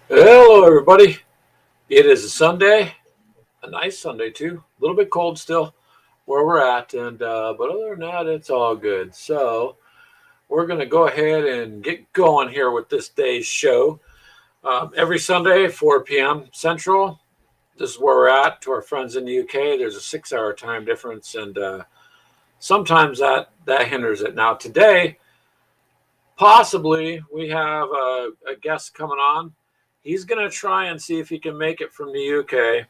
Hello, everybody. It is a Sunday, a nice Sunday too. A little bit cold still where we're at, and but other than that, it's all good. So we're going to go ahead and get going here with this day's show. Every Sunday, 4 p.m. Central. This is where we're at. To our friends in the UK, there's a 6-hour time difference, and sometimes that hinders it. Now today, possibly we have a guest coming on. He's going to try and see if he can make it from the UK.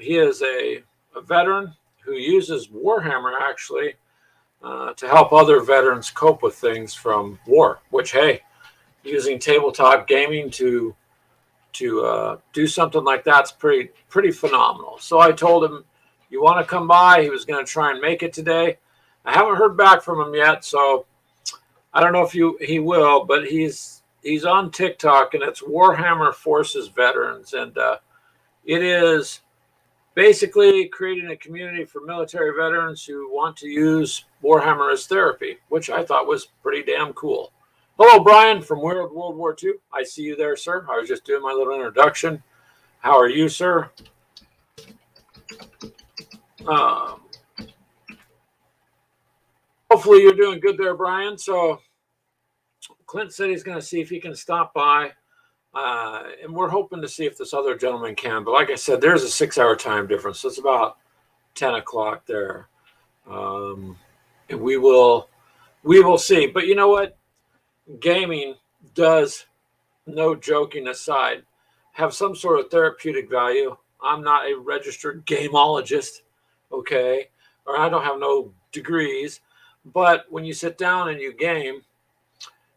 He is a veteran who uses Warhammer, actually, to help other veterans cope with things from war, which, hey, using tabletop gaming to do something like that's pretty phenomenal. So I told him, you want to come by? He was going to try and make it today. I haven't heard back from him yet, so I don't know if he will, but he's on TikTok, and it's Warhammer Forces Veterans, and it is basically creating a community for military veterans who want to use Warhammer as therapy, which I thought was pretty damn cool. Hello, Brian from World War II. I see you there, sir. I was just doing my little introduction. How are you, sir? Hopefully you're doing good there, Brian. So Clint said he's going to see if he can stop by, and we're hoping to see if this other gentleman can. But like I said, there's a 6-hour time difference, so it's about 10 o'clock there, and we will see. But you know what? Gaming does, no joking aside, have some sort of therapeutic value. I'm not a registered gameologist, okay, or I don't have no degrees, but when you sit down and you game,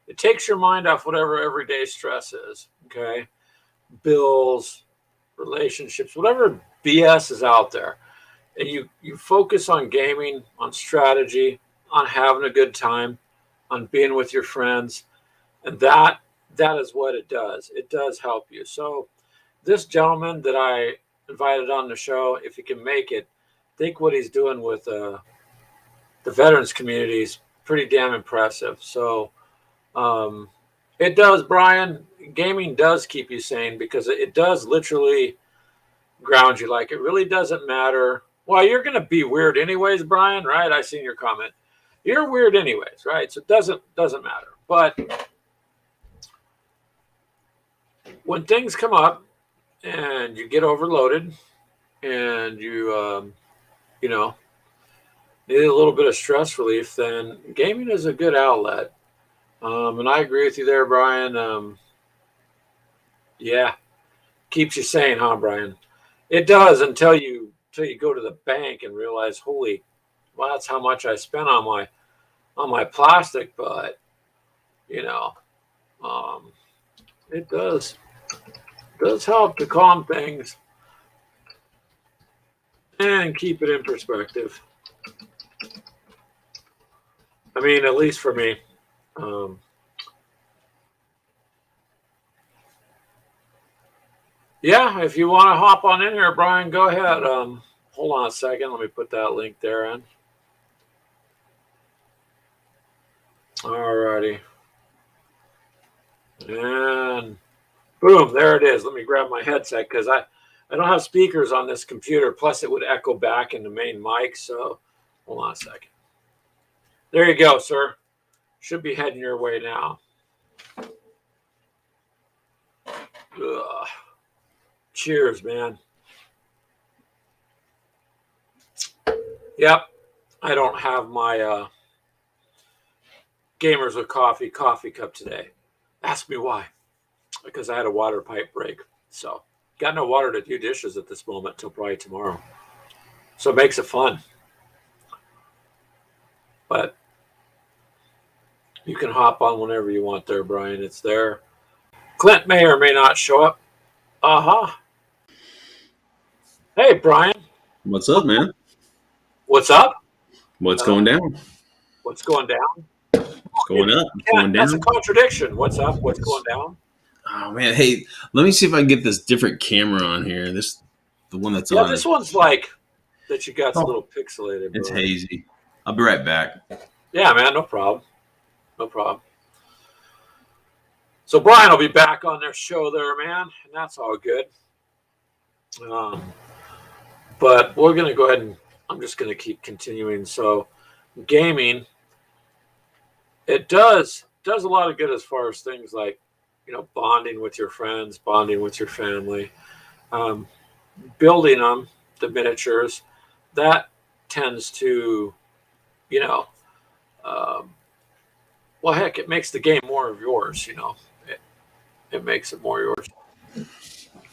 it takes your mind off whatever everyday stress is, okay? Bills, relationships, whatever BS is out there. And you focus on gaming, on strategy, on having a good time, on being with your friends. And that is what it does. It does help you. So this gentleman that I invited on the show, if he can make it, I think what he's doing with the veterans community is pretty damn impressive. So it does, Brian. Gaming does keep you sane because it does literally ground you. Like, it really doesn't matter. Well, you're going to be weird anyways, Brian, right? I seen your comment. You're weird anyways, right? So it doesn't matter. But when things come up and you get overloaded and you need a little bit of stress relief, then gaming is a good outlet. And I agree with you there, Brian. Yeah, keeps you sane, huh, Brian? It does until you go to the bank and realize, holy, well, that's how much I spent on my plastic. But it does help to calm things and keep it in perspective. I mean, at least for me. Yeah, if you want to hop on in here, Brian, go ahead. Hold on a second. Let me put that link there in. Alrighty. And boom, there it is. Let me grab my headset because I don't have speakers on this computer. Plus, it would echo back in the main mic. So hold on a second. There you go, sir. Should be heading your way now. Ugh. Cheers, man. Yep. I don't have my Gamers with Coffee cup today. Ask me why. Because I had a water pipe break. So got no water to do dishes at this moment until probably tomorrow. So it makes it fun. But you can hop on whenever you want there, Brian. It's there. Clint may or may not show up. Uh-huh. Hey, Brian. What's up, man? What's up? What's going down? What's going down? What's going up? What's going down? That's a contradiction. What's up? What's going down? Oh, man. Hey, let me see if I can get this different camera on here. The The one that's Yeah, on. this one's like that. You got's a Oh, little pixelated, it's bro. hazy. I'll be right back. Yeah, man, no problem. No problem. So Brian will be back on their show there, man, and that's all good. But we're gonna go ahead and I'm just gonna keep continuing. So gaming, it does a lot of good as far as things like, bonding with your friends, bonding with your family, um, building them, the miniatures. That tends to, you know, um, well, heck, it makes the game more of yours. It makes it more yours.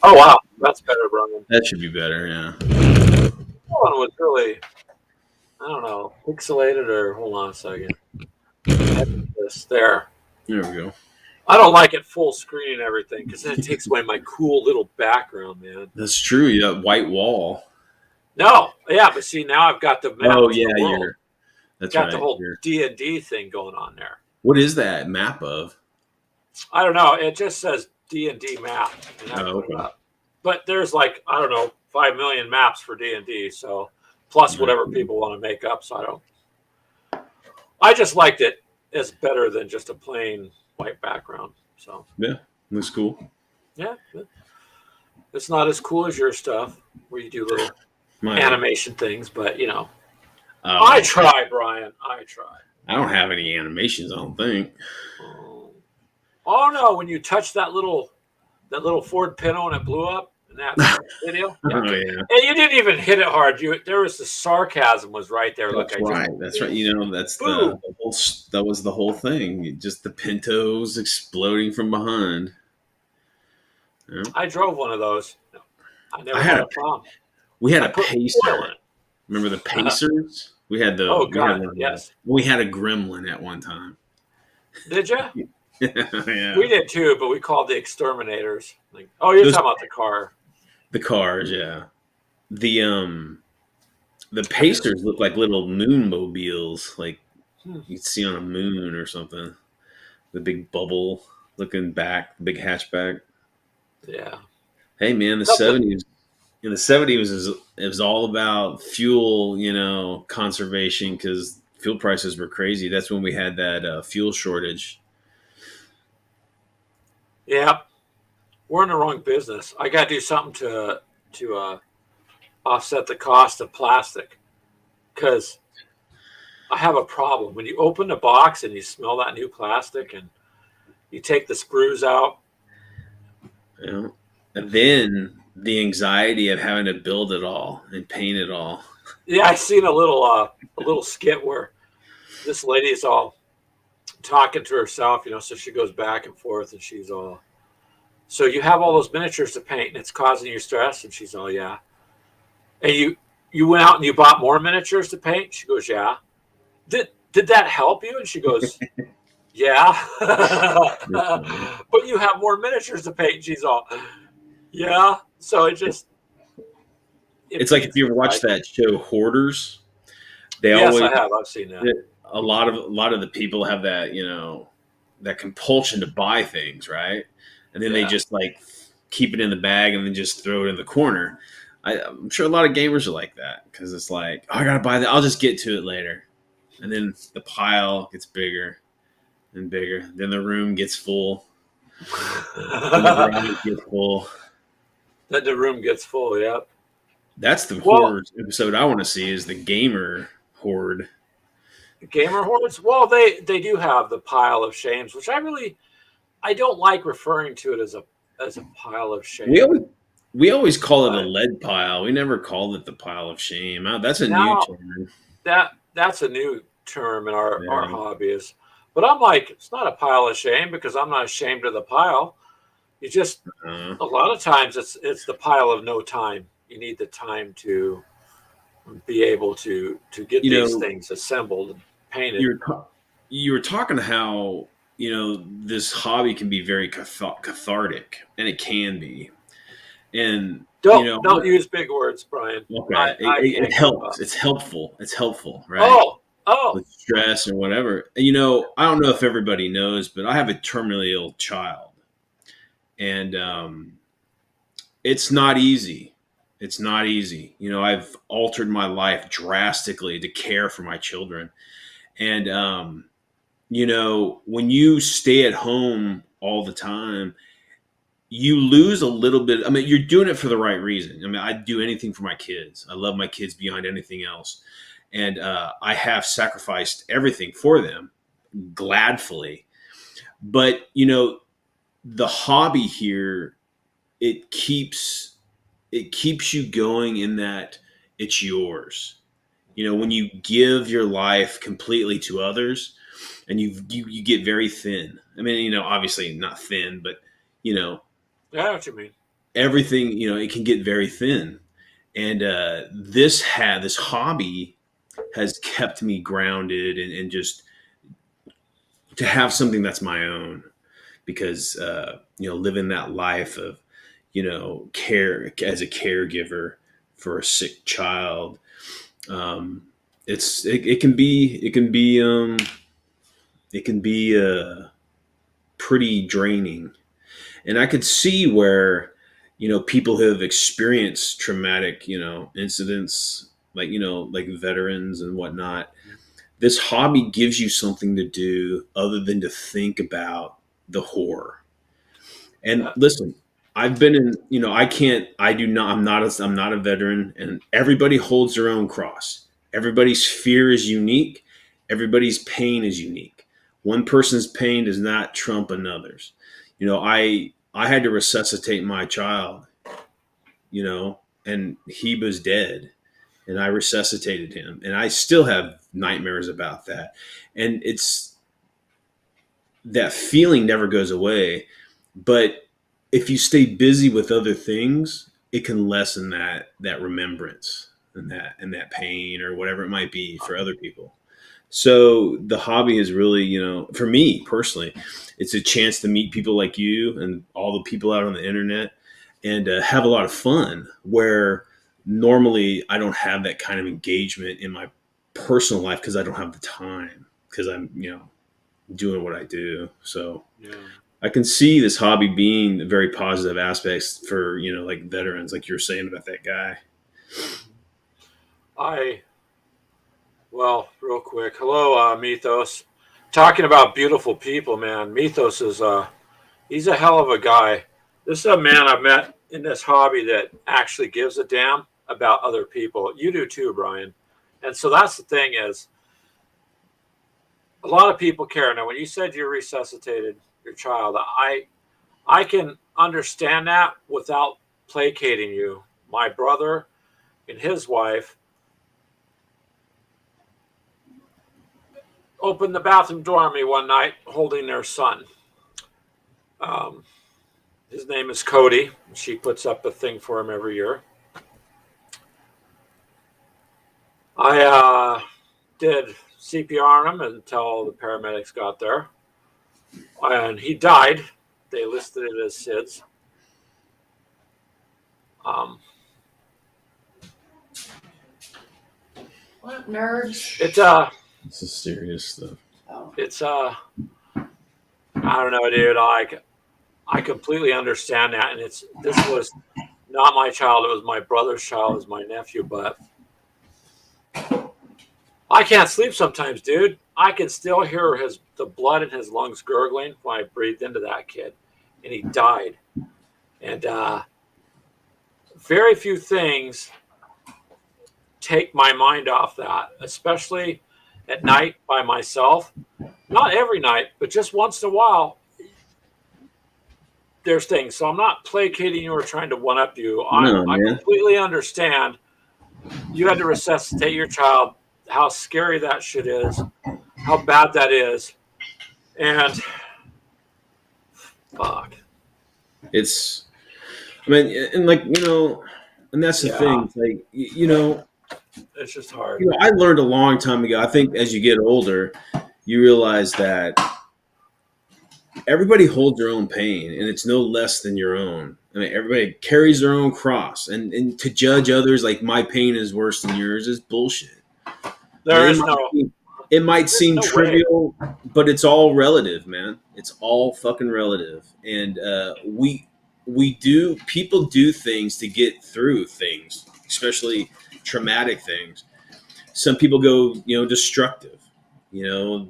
Oh wow, that's better, Brian. That should be better. Yeah. That one was really, I don't know, pixelated or hold on a second. This there. There we go. I don't like it full screen and everything because then it takes away my cool little background, man. That's true. You got white wall. No, yeah, but see now I've got the map Oh of yeah, the world. you're. That's Got right. the whole D&D thing going on there. What is that map of? I don't know. It just says D&D map, and I put it Okay. up. But there's like, I don't know, 5 million maps for D&D, so plus whatever people want to make up. So I just liked it as better than just a plain white background. So Yeah, looks cool. yeah, it's not as cool as your stuff where you do little animation things, but I try, Brian. I try. I don't have any animations, I don't think. Oh no! When you touch that little Ford Pinto and it blew up in that video, Yeah. Oh, yeah. And you didn't even hit it hard. There was the sarcasm was right there. That's right. That's right. That's boom. the whole. That was the whole thing. Just the Pintos exploding from behind. Yeah. I drove one of those. I never had a problem. We had a Pacer. Remember the Pacers? We had the. Oh God, yes. We had a Gremlin at one time. Did you? Yeah. We did too, but we called the exterminators. Like, oh, you're talking about the car. The cars, yeah. The Pacers look like little moon mobiles, like you'd see on a moon or something. The big bubble looking back, big hatchback. Yeah. Hey man, the 70s. In the 70s, it was all about fuel, conservation because fuel prices were crazy. That's when we had that fuel shortage. Yeah, we're in the wrong business. I got to do something to offset the cost of plastic because I have a problem. When you open the box and you smell that new plastic and you take the screws out. Yeah. And then the anxiety of having to build it all and paint it all. Yeah, I seen a little skit where this lady is all talking to herself, so she goes back and forth and she's all, so you have all those miniatures to paint and it's causing you stress? And she's all, yeah. And you went out and you bought more miniatures to paint? She goes, yeah. Did that help you? And she goes, yeah. But you have more miniatures to paint. And she's all, yeah. So it's like if you ever watched that show Hoarders, yes, I have. I've seen that. A lot of the people have that, that compulsion to buy things, right? And then they just like keep it in the bag and then just throw it in the corner. I'm sure a lot of gamers are like that because it's like, oh, I gotta buy that. I'll just get to it later. And then the pile gets bigger and bigger. Then the room gets full. Then the garage gets full. Then the room gets full. Yep. That's the horror episode I want to see is the gamer hoard. Gamer hoards? Well, they do have the pile of shames, which I don't like referring to it as a pile of shame. We always call it a lead pile. We never called it the pile of shame. That's a new term. That's a new term in our hobby. But I'm like, it's not a pile of shame because I'm not ashamed of the pile. You just a lot of times it's the pile of no time. You need the time to be able to get these things assembled and painted. You were talking how this hobby can be very cathartic, and it can be. And don't use big words, Brian. Okay, it helps. It's helpful. It's helpful, right? Oh, with stress or whatever. I don't know if everybody knows, but I have a terminally ill child, and it's not easy. It's not easy. You know, I've altered my life drastically to care for my children. And, you know, when you stay at home all the time, you lose a little bit. I mean, you're doing it for the right reason. I mean, I'd do anything for my kids. I love my kids beyond anything else. And I have sacrificed everything for them gladfully. But, you know, the hobby here, it keeps you going in that it's yours. You know, when you give your life completely to others, and you get very thin. I mean, you know, obviously not thin, but you know, Yeah, I know what you mean. everything, you know, it can get very thin. And this hobby has kept me grounded, and just to have something that's my own, because you know, living that life of, you know, care as a caregiver for a sick child, um, it can be pretty draining. And I could see where, you know, people who have experienced traumatic, you know, incidents, like, you know, like veterans and whatnot, this hobby gives you something to do other than to think about the horror. And Yeah. listen, I've been in, you know, I'm not a veteran, and everybody holds their own cross. Everybody's fear is unique. Everybody's pain is unique. One person's pain does not trump another's. You know, I had to resuscitate my child, you know, and he was dead, and I resuscitated him, and I still have nightmares about that. And it's that feeling never goes away. But if you stay busy with other things, it can lessen that remembrance and that pain or whatever it might be for other people. So the hobby is really, you know, for me personally, it's a chance to meet people like you and all the people out on the internet, and have a lot of fun, where normally I don't have that kind of engagement in my personal life because I don't have the time, because I'm, you know, doing what I do. So Yeah. I can see this hobby being very positive aspects for, you know, like veterans, like you were saying about that guy. I Well, real quick. Hello, Mythos. Talking about beautiful people, man. Mythos is he's a hell of a guy. This is a man I've met in this hobby that actually gives a damn about other people. You do too, Brian. And so that's the thing is, a lot of people care. Now, when you said you resuscitated your child, I can understand that without placating you. My brother and his wife opened the bathroom door on me one night holding their son. Um, his name is Cody. She puts up a thing for him every year. I did CPR on him until the paramedics got there. And he died. They listed it as SIDS. Um, What nerds? This is serious stuff. Oh. it's I don't know, dude. I completely understand that, and this was not my child. It was my brother's child. It was my nephew, but I can't sleep sometimes, dude. I can still hear the blood in his lungs gurgling when I breathed into that kid, and he died. And very few things take my mind off that, especially at night by myself. Not every night, but just once in a while. There's things. So I'm not placating you or trying to one up you. No, I man. completely understand. You had to resuscitate your child, how scary that shit is, how bad that is. And fuck. It's, I mean, and like, you know, and that's the Yeah, thing. It's like, it's just hard. you know, I learned a long time ago. I think as you get older, you realize that everybody holds their own pain, and it's no less than your own. I mean, everybody carries their own cross, and to judge others like my pain is worse than yours is bullshit. There It is might, no it might seem no way. trivial, but it's all relative, man. It's all fucking relative. And people do things to get through things, especially traumatic things. Some people go, destructive,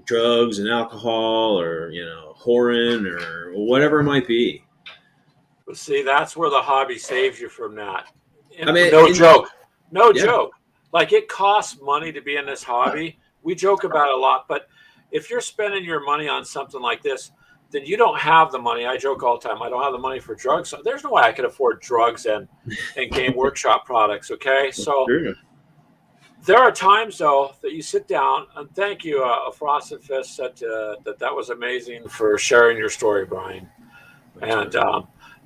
drugs and alcohol, or whoring, or whatever it might be. But see, that's where the hobby saves you from that. I mean, No joke. No yeah, joke. Like, it costs money to be in this hobby. We joke about it a lot, but if you're spending your money on something like this, then you don't have the money. I joke all the time. I don't have the money for drugs. So there's no way I could afford drugs and Game Workshop products. Okay. So sure. there are times, though, that you sit down, and thank you, Frosted Fist said that was amazing for sharing your story, Brian. And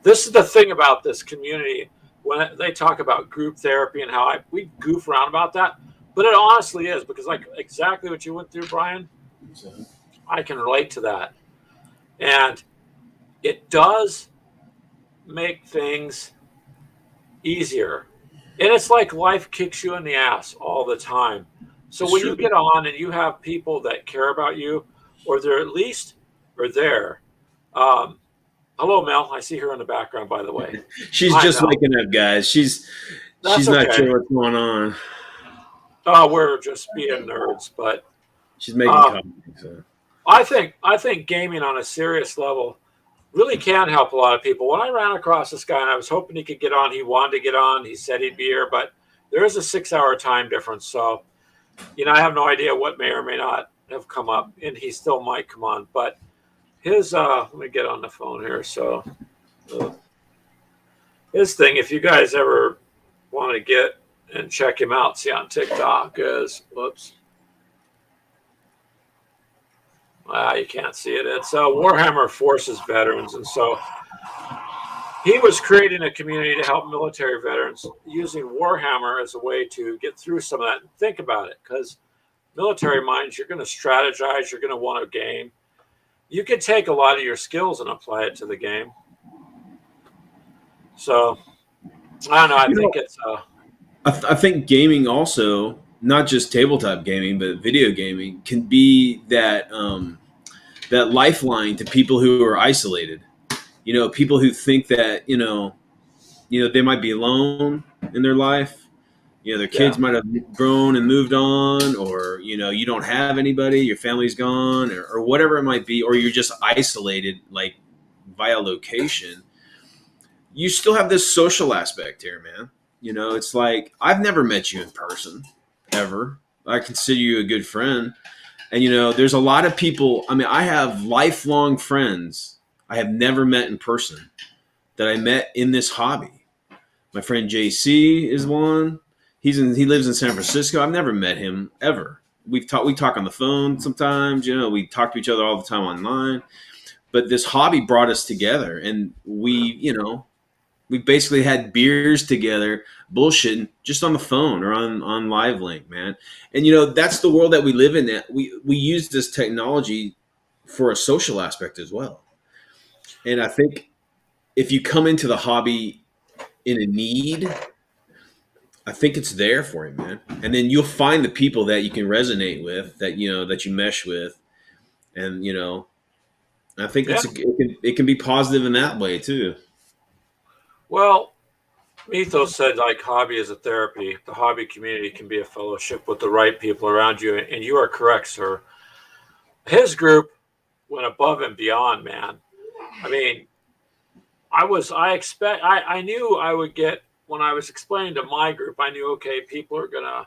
this is the thing about this community when they talk about group therapy and how we goof around about that, but it honestly is, because like exactly what you went through, Brian, I can relate to that, and it does make things easier. And it's like life kicks you in the ass all the time. So It's when you true. get on and you have people that care about you, or they're at least are there. Um, Hello, Mel. I see her in the background, by the way. She's Hi, just Mel. waking up, guys. She's That's not okay. sure what's going on. We're just being nerds, but She's making um, coffee. So. I think gaming on a serious level really can help a lot of people. When I ran across this guy and I was hoping he could get on, he wanted to get on. He said he'd be here, but there is a 6-hour time difference, so I have no idea what may or may not have come up, and he still might come on. But his let me get on the phone here. So uh, his thing, if you guys ever want to get and check him out, see on TikTok is whoops. You can't see it. It's Warhammer Forces veterans, and so he was creating a community to help military veterans using Warhammer as a way to get through some of that. Think about it, because military minds, you're going to strategize, you're going to want a game. You could take a lot of your skills and apply it to the game. So I don't know. I You think know, it's I think gaming also, not just tabletop gaming, but video gaming, can be that lifeline to people who are isolated. People who think that they might be alone in their life. Their yeah, kids might have grown and moved on, or you don't have anybody, your family's gone, or whatever it might be, or you're just isolated, like via location. You still have this social aspect here, man. It's like I've never met you in person ever. I consider you a good friend. And there's a lot of people. I mean, I have lifelong friends I have never met in person that I met in this hobby. My friend JC is one. He lives in San Francisco. I've never met him ever. We talk on the phone sometimes. We talk to each other all the time online. But this hobby brought us together, and we basically had beers together, bullshitting just on the phone or on Live Link, man. And that's the world that we live in. That we use this technology for a social aspect as well. And I think if you come into the hobby in a need, I think it's there for you, man. And then you'll find the people that you can resonate with, that you mesh with, and I think yeah. it can be positive in that way too. Well, Mythos said, like, hobby is a therapy. The hobby community can be a fellowship with the right people around you, and you are correct, sir. His group went above and beyond, man. I mean, I knew I would get, when I was explaining to my group, I knew, okay, people are gonna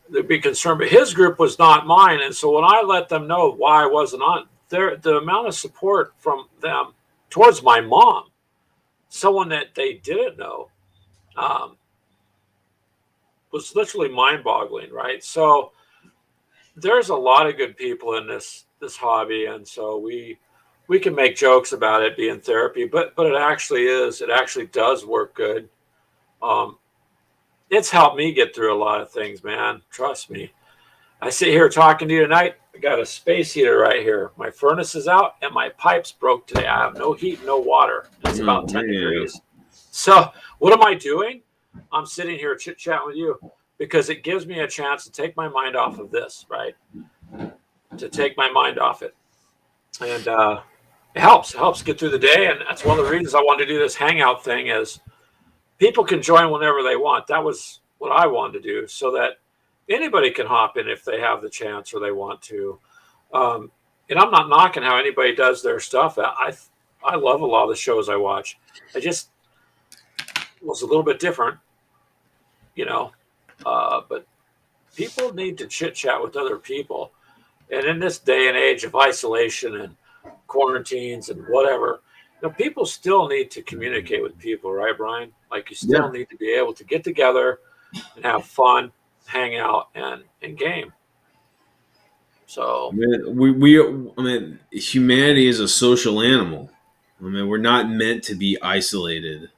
they'd be concerned, but his group was not mine. And so when I let them know why I wasn't on there, the amount of support from them towards my mom, someone that they didn't know, um, was literally mind boggling, right? So there's a lot of good people in this hobby, and so we can make jokes about it being therapy, but it actually does work good. Um, it's helped me get through a lot of things, man. Trust me. I sit here talking to you tonight. I got a space heater right here. My furnace is out and my pipes broke today. I have no heat, no water. It's Oh about 10 man, degrees. So what am I doing? I'm sitting here chit chatting with you because it gives me a chance to take my mind off of this, right? To take my mind off it. And It helps get through the day, and that's one of the reasons I wanted to do this hangout thing. Is people can join whenever they want. That was what I wanted to do, so that anybody can hop in if they have the chance or they want to. Um, and I'm not knocking how anybody does their stuff. I love a lot of the shows I watch. I just was a little bit different, you know. But people need to chit chat with other people. And in this day and age of isolation and quarantines and whatever, people still need to communicate with people, right, Brian? Like you still Yeah. need to be able to get together and have fun, hang out, and game. So I mean, humanity is a social animal. I mean, we're not meant to be isolated.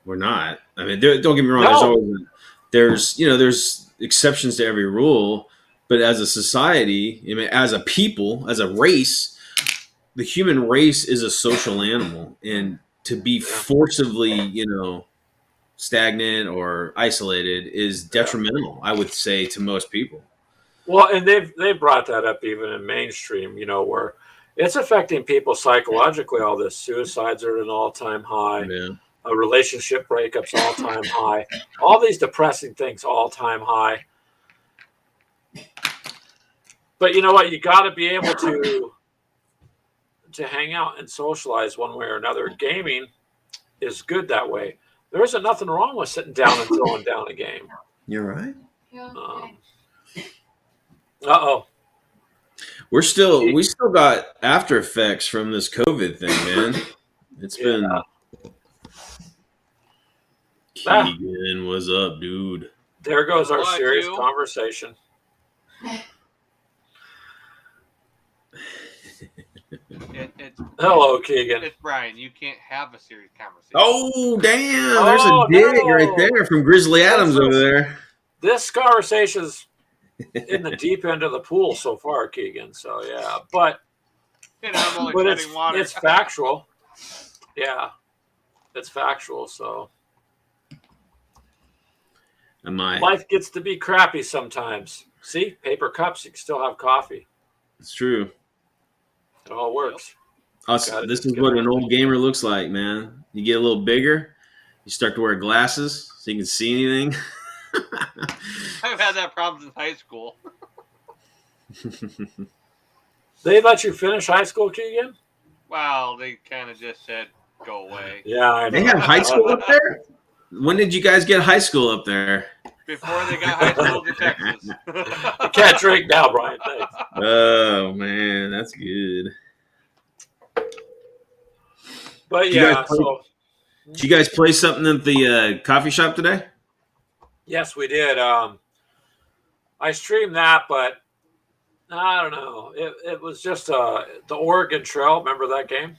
We're not. I mean, don't get me wrong. no, There's exceptions to every rule, but as a society, I mean, as a people, as a race, the human race is a social animal, and to be yeah, forcibly, stagnant or isolated is yeah. detrimental. I would say to most people. Well, and they've brought that up even in mainstream, where it's affecting people psychologically. All this suicides are at an all-time high, Yeah. relationship breakups all-time high, all these depressing things all-time high. But you know what? You got to be able to hang out and socialize one way or another. Gaming is good that way. There isn't nothing wrong with sitting down and throwing down a game. You're right. Um, uh-oh. We still got after effects from this COVID thing, man. It's Yeah. been Keegan, what's up, dude? There goes our Hello, serious you. conversation. Hello, Keegan. It's Brian. You can't have a serious conversation. Oh, damn! There's a dig no. right there from Grizzly Adams over there. This conversation's in the deep end of the pool so far, Keegan. So yeah, but I'm only but treading water. it's factual. Yeah, it's factual. So life gets to be crappy sometimes. See, paper cups, you can still have coffee. It's true. It all works. This is what an old gamer looks like, man. You get a little bigger, you start to wear glasses so you can see anything. I've had that problem since high school. They let you finish high school, Keegan? Wow, they kind of just said, go away. Yeah, I know. They have high school up there? When did you guys get high school up there? Before they got high school in Texas. You can't drink now, Brian. Thanks. Oh, man, that's good. But yeah, did you guys play something at the coffee shop today? Yes, we did. I streamed that, but I don't know. It was just the Oregon Trail. Remember that game?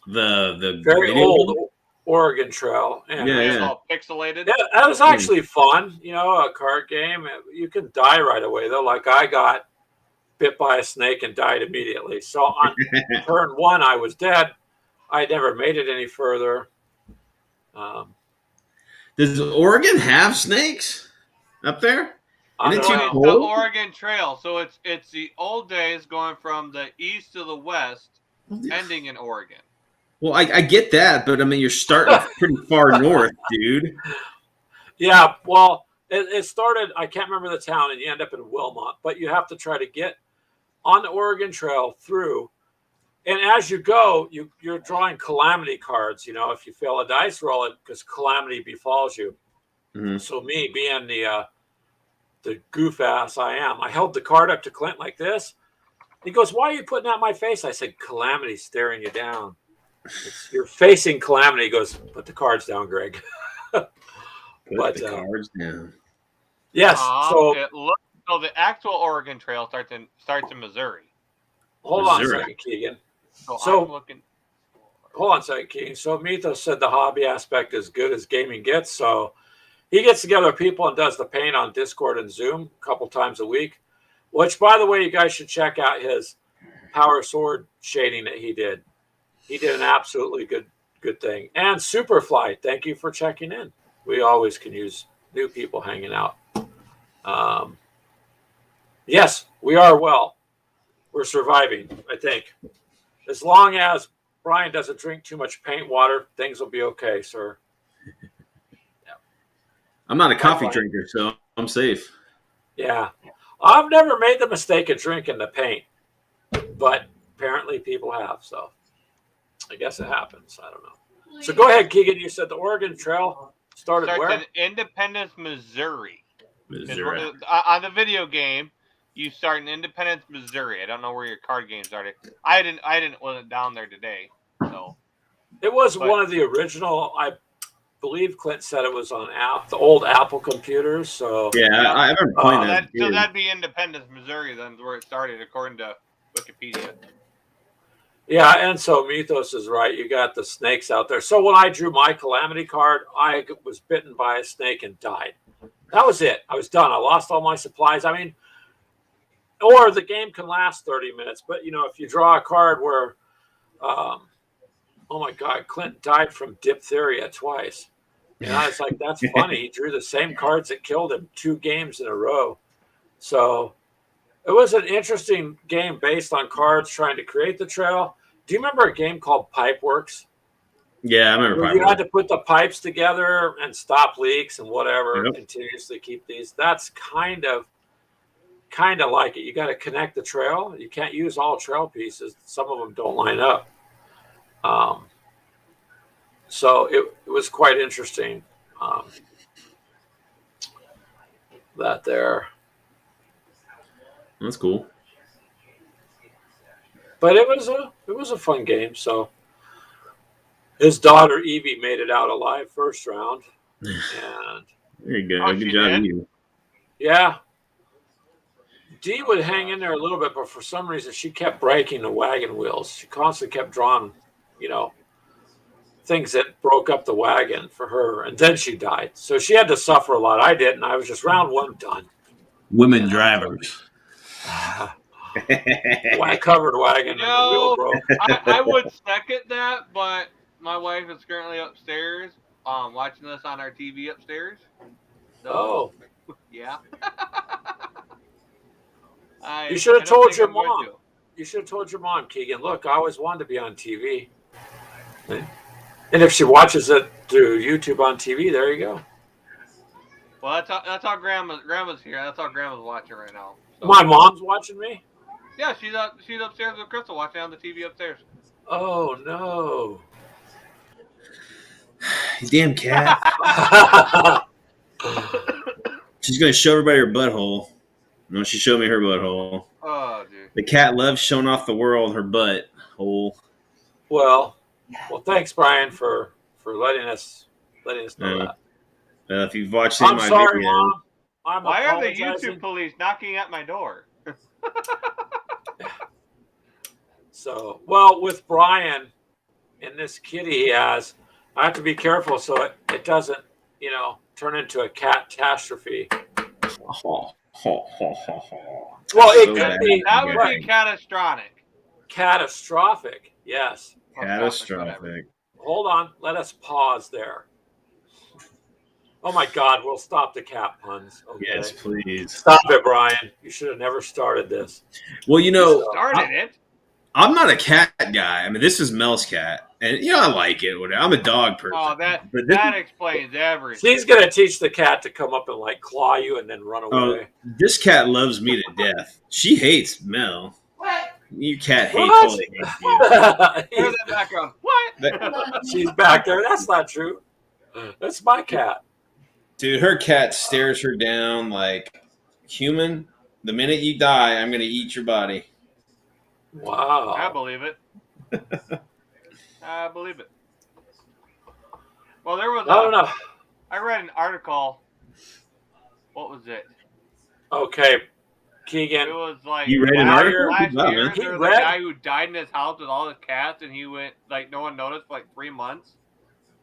The Very old Oregon Trail. And It's all pixelated. Yeah, that was actually fun. A card game. You can die right away though. Like I got bit by a snake and died immediately. So on turn one, I was dead. I never made it any further. Does Oregon have snakes up there? It's the Oregon Trail, so it's the old days going from the east to the west, ending in Oregon. Well, I get that, but I mean, you're starting pretty far north, dude. Yeah, well, it started, I can't remember the town, and you end up in Wilmot, but you have to try to get on the Oregon Trail through. And as you go, you're drawing calamity cards. If you fail a dice roll, it because calamity befalls you. Mm-hmm. So me being the goof ass I am, I held the card up to Clint like this. He goes, "Why are you putting that in my face?" I said, "Calamity's staring you down. You're facing calamity." He goes, "Put the cards down, Greg." Put the cards down. Yes. So the actual Oregon Trail starts in Missouri. Hold on a second, Keegan. So I'm looking. Hold on a second, Keegan. So Mythos said the hobby aspect is good as gaming gets. So he gets together with people and does the paint on Discord and Zoom a couple times a week. Which, by the way, you guys should check out his power sword shading that he did. He did an absolutely good thing. And Superfly, thank you for checking in. We always can use new people hanging out. Yes, we are well. We're surviving, I think. as long as Brian doesn't drink too much paint water, things will be okay, sir. I'm not a coffee drinker, so I'm safe. Yeah. I've never made the mistake of drinking the paint, but apparently people have, so I guess it happens. I don't know. So go ahead, Keegan. You said the Oregon Trail started where? in Independence, Missouri. Missouri. On the video game, you start in Independence, Missouri. I don't know where your card game started. Wasn't down there today, so. It was one of the original. I believe Clint said it was on the old Apple computers. So yeah, I remember playing that. So that'd be Independence, Missouri. Then where it started, according to Wikipedia. Yeah, and so Mythos is right. You got the snakes out there. So when I drew my Calamity card, I was bitten by a snake and died. That was it. I was done. I lost all my supplies. I mean, or the game can last 30 minutes. But, if you draw a card where, oh, my God, Clint died from diphtheria twice. And I was like, that's funny. He drew the same cards that killed him 2 games in a row. So it was an interesting game based on cards trying to create the trail. Do you remember a game called Pipeworks? Yeah, I remember. You had to put the pipes together and stop leaks and whatever, Yep. continuously keep these. That's kind of like it. You got to connect the trail. You can't use all trail pieces. Some of them don't line up. So it was quite interesting. That there. That's cool. But it was a fun game. So his daughter Evie made it out alive first round, and there you go. Good job, you. Yeah, Dee would hang in there a little bit, but for some reason she kept breaking the wagon wheels. She constantly kept drawing, things that broke up the wagon for her, and then she died. So she had to suffer a lot. I didn't. I was just round 1 done. Women drivers. Covered wagon and the wheel broke. I would second that, but my wife is currently upstairs, watching this on our TV upstairs. So, yeah. You should have told your mom. You should have told your mom, Keegan. Look, I always wanted to be on TV. And if she watches it through YouTube on TV, there you go. Well, that's how Grandma's here. That's how Grandma's watching right now. So. My mom's watching me? Yeah, she's upstairs with Crystal watching on the TV upstairs. Oh, no. You damn cat. She's going to show everybody her butthole. No, she showed me her butthole. Oh, dude. The cat loves showing off the world her butt hole. Well, thanks, Brian, for letting us know that. If you've watched any of my sorry, videos, Mom. Why are the YouTube police knocking at my door? So, with Brian and this kitty he has, I have to be careful so it doesn't, turn into a cat-tastrophe. Well, it could be. That would be catastrophic. Catastrophic, yes. Catastrophic. Hold on. Let us pause there. Oh, my God. We'll stop the cat puns. Okay? Yes, please. Stop it, Brian. You should have never started this. Well, started it. I'm not a cat guy. I mean, this is Mel's cat. And, I like it. I'm a dog person. Oh, that explains everything. She's going to teach the cat to come up and, claw you and then run away. This cat loves me to death. She hates Mel. What? You cat totally hates you. Here's that background. What? She's back there. That's not true. That's my cat. Dude, her cat stares her down like, human, the minute you die, I'm going to eat your body. Wow. I believe it. I believe it. Well, there was I don't know. I read an article. What was it? Okay, Keegan. It was like you read an article? Last Wow, year, man. there was a guy who died in his house with all the cats, and he went no one noticed for 3 months,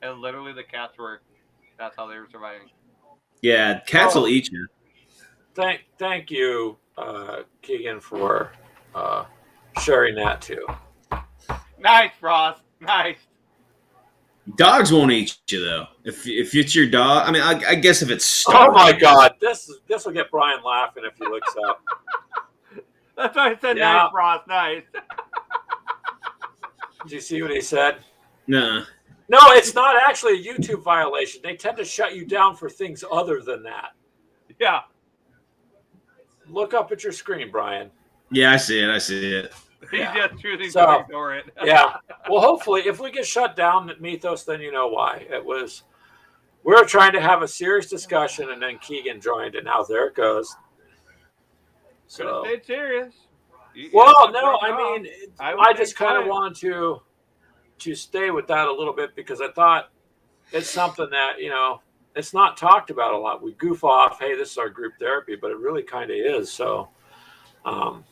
and literally the cats were. That's how they were surviving. Yeah, cats will eat you. Thank you, Keegan, for sharing that too. Nice, Ross. Nice. Dogs won't eat you though. If it's your dog, I mean, I guess if it's starving. Oh my God, this will get Brian laughing if he looks up. That's why I said nice, Ross. Nice. Did you see what he said? Nah. No, it's not actually a YouTube violation. They tend to shut you down for things other than that. Yeah. Look up at your screen, Brian. Yeah, I see it. He's Yeah. just choosing So, to ignore it. Yeah. Well, hopefully, if we get shut down at Mythos, then you know why. We were trying to have a serious discussion, and then Keegan joined, and now there it goes. Could have So, stayed serious. well, no, I mean, I I just kind of want to stay with that a little bit because I thought it's something that, it's not talked about a lot. We goof off, hey, this is our group therapy, but it really kind of is. So, and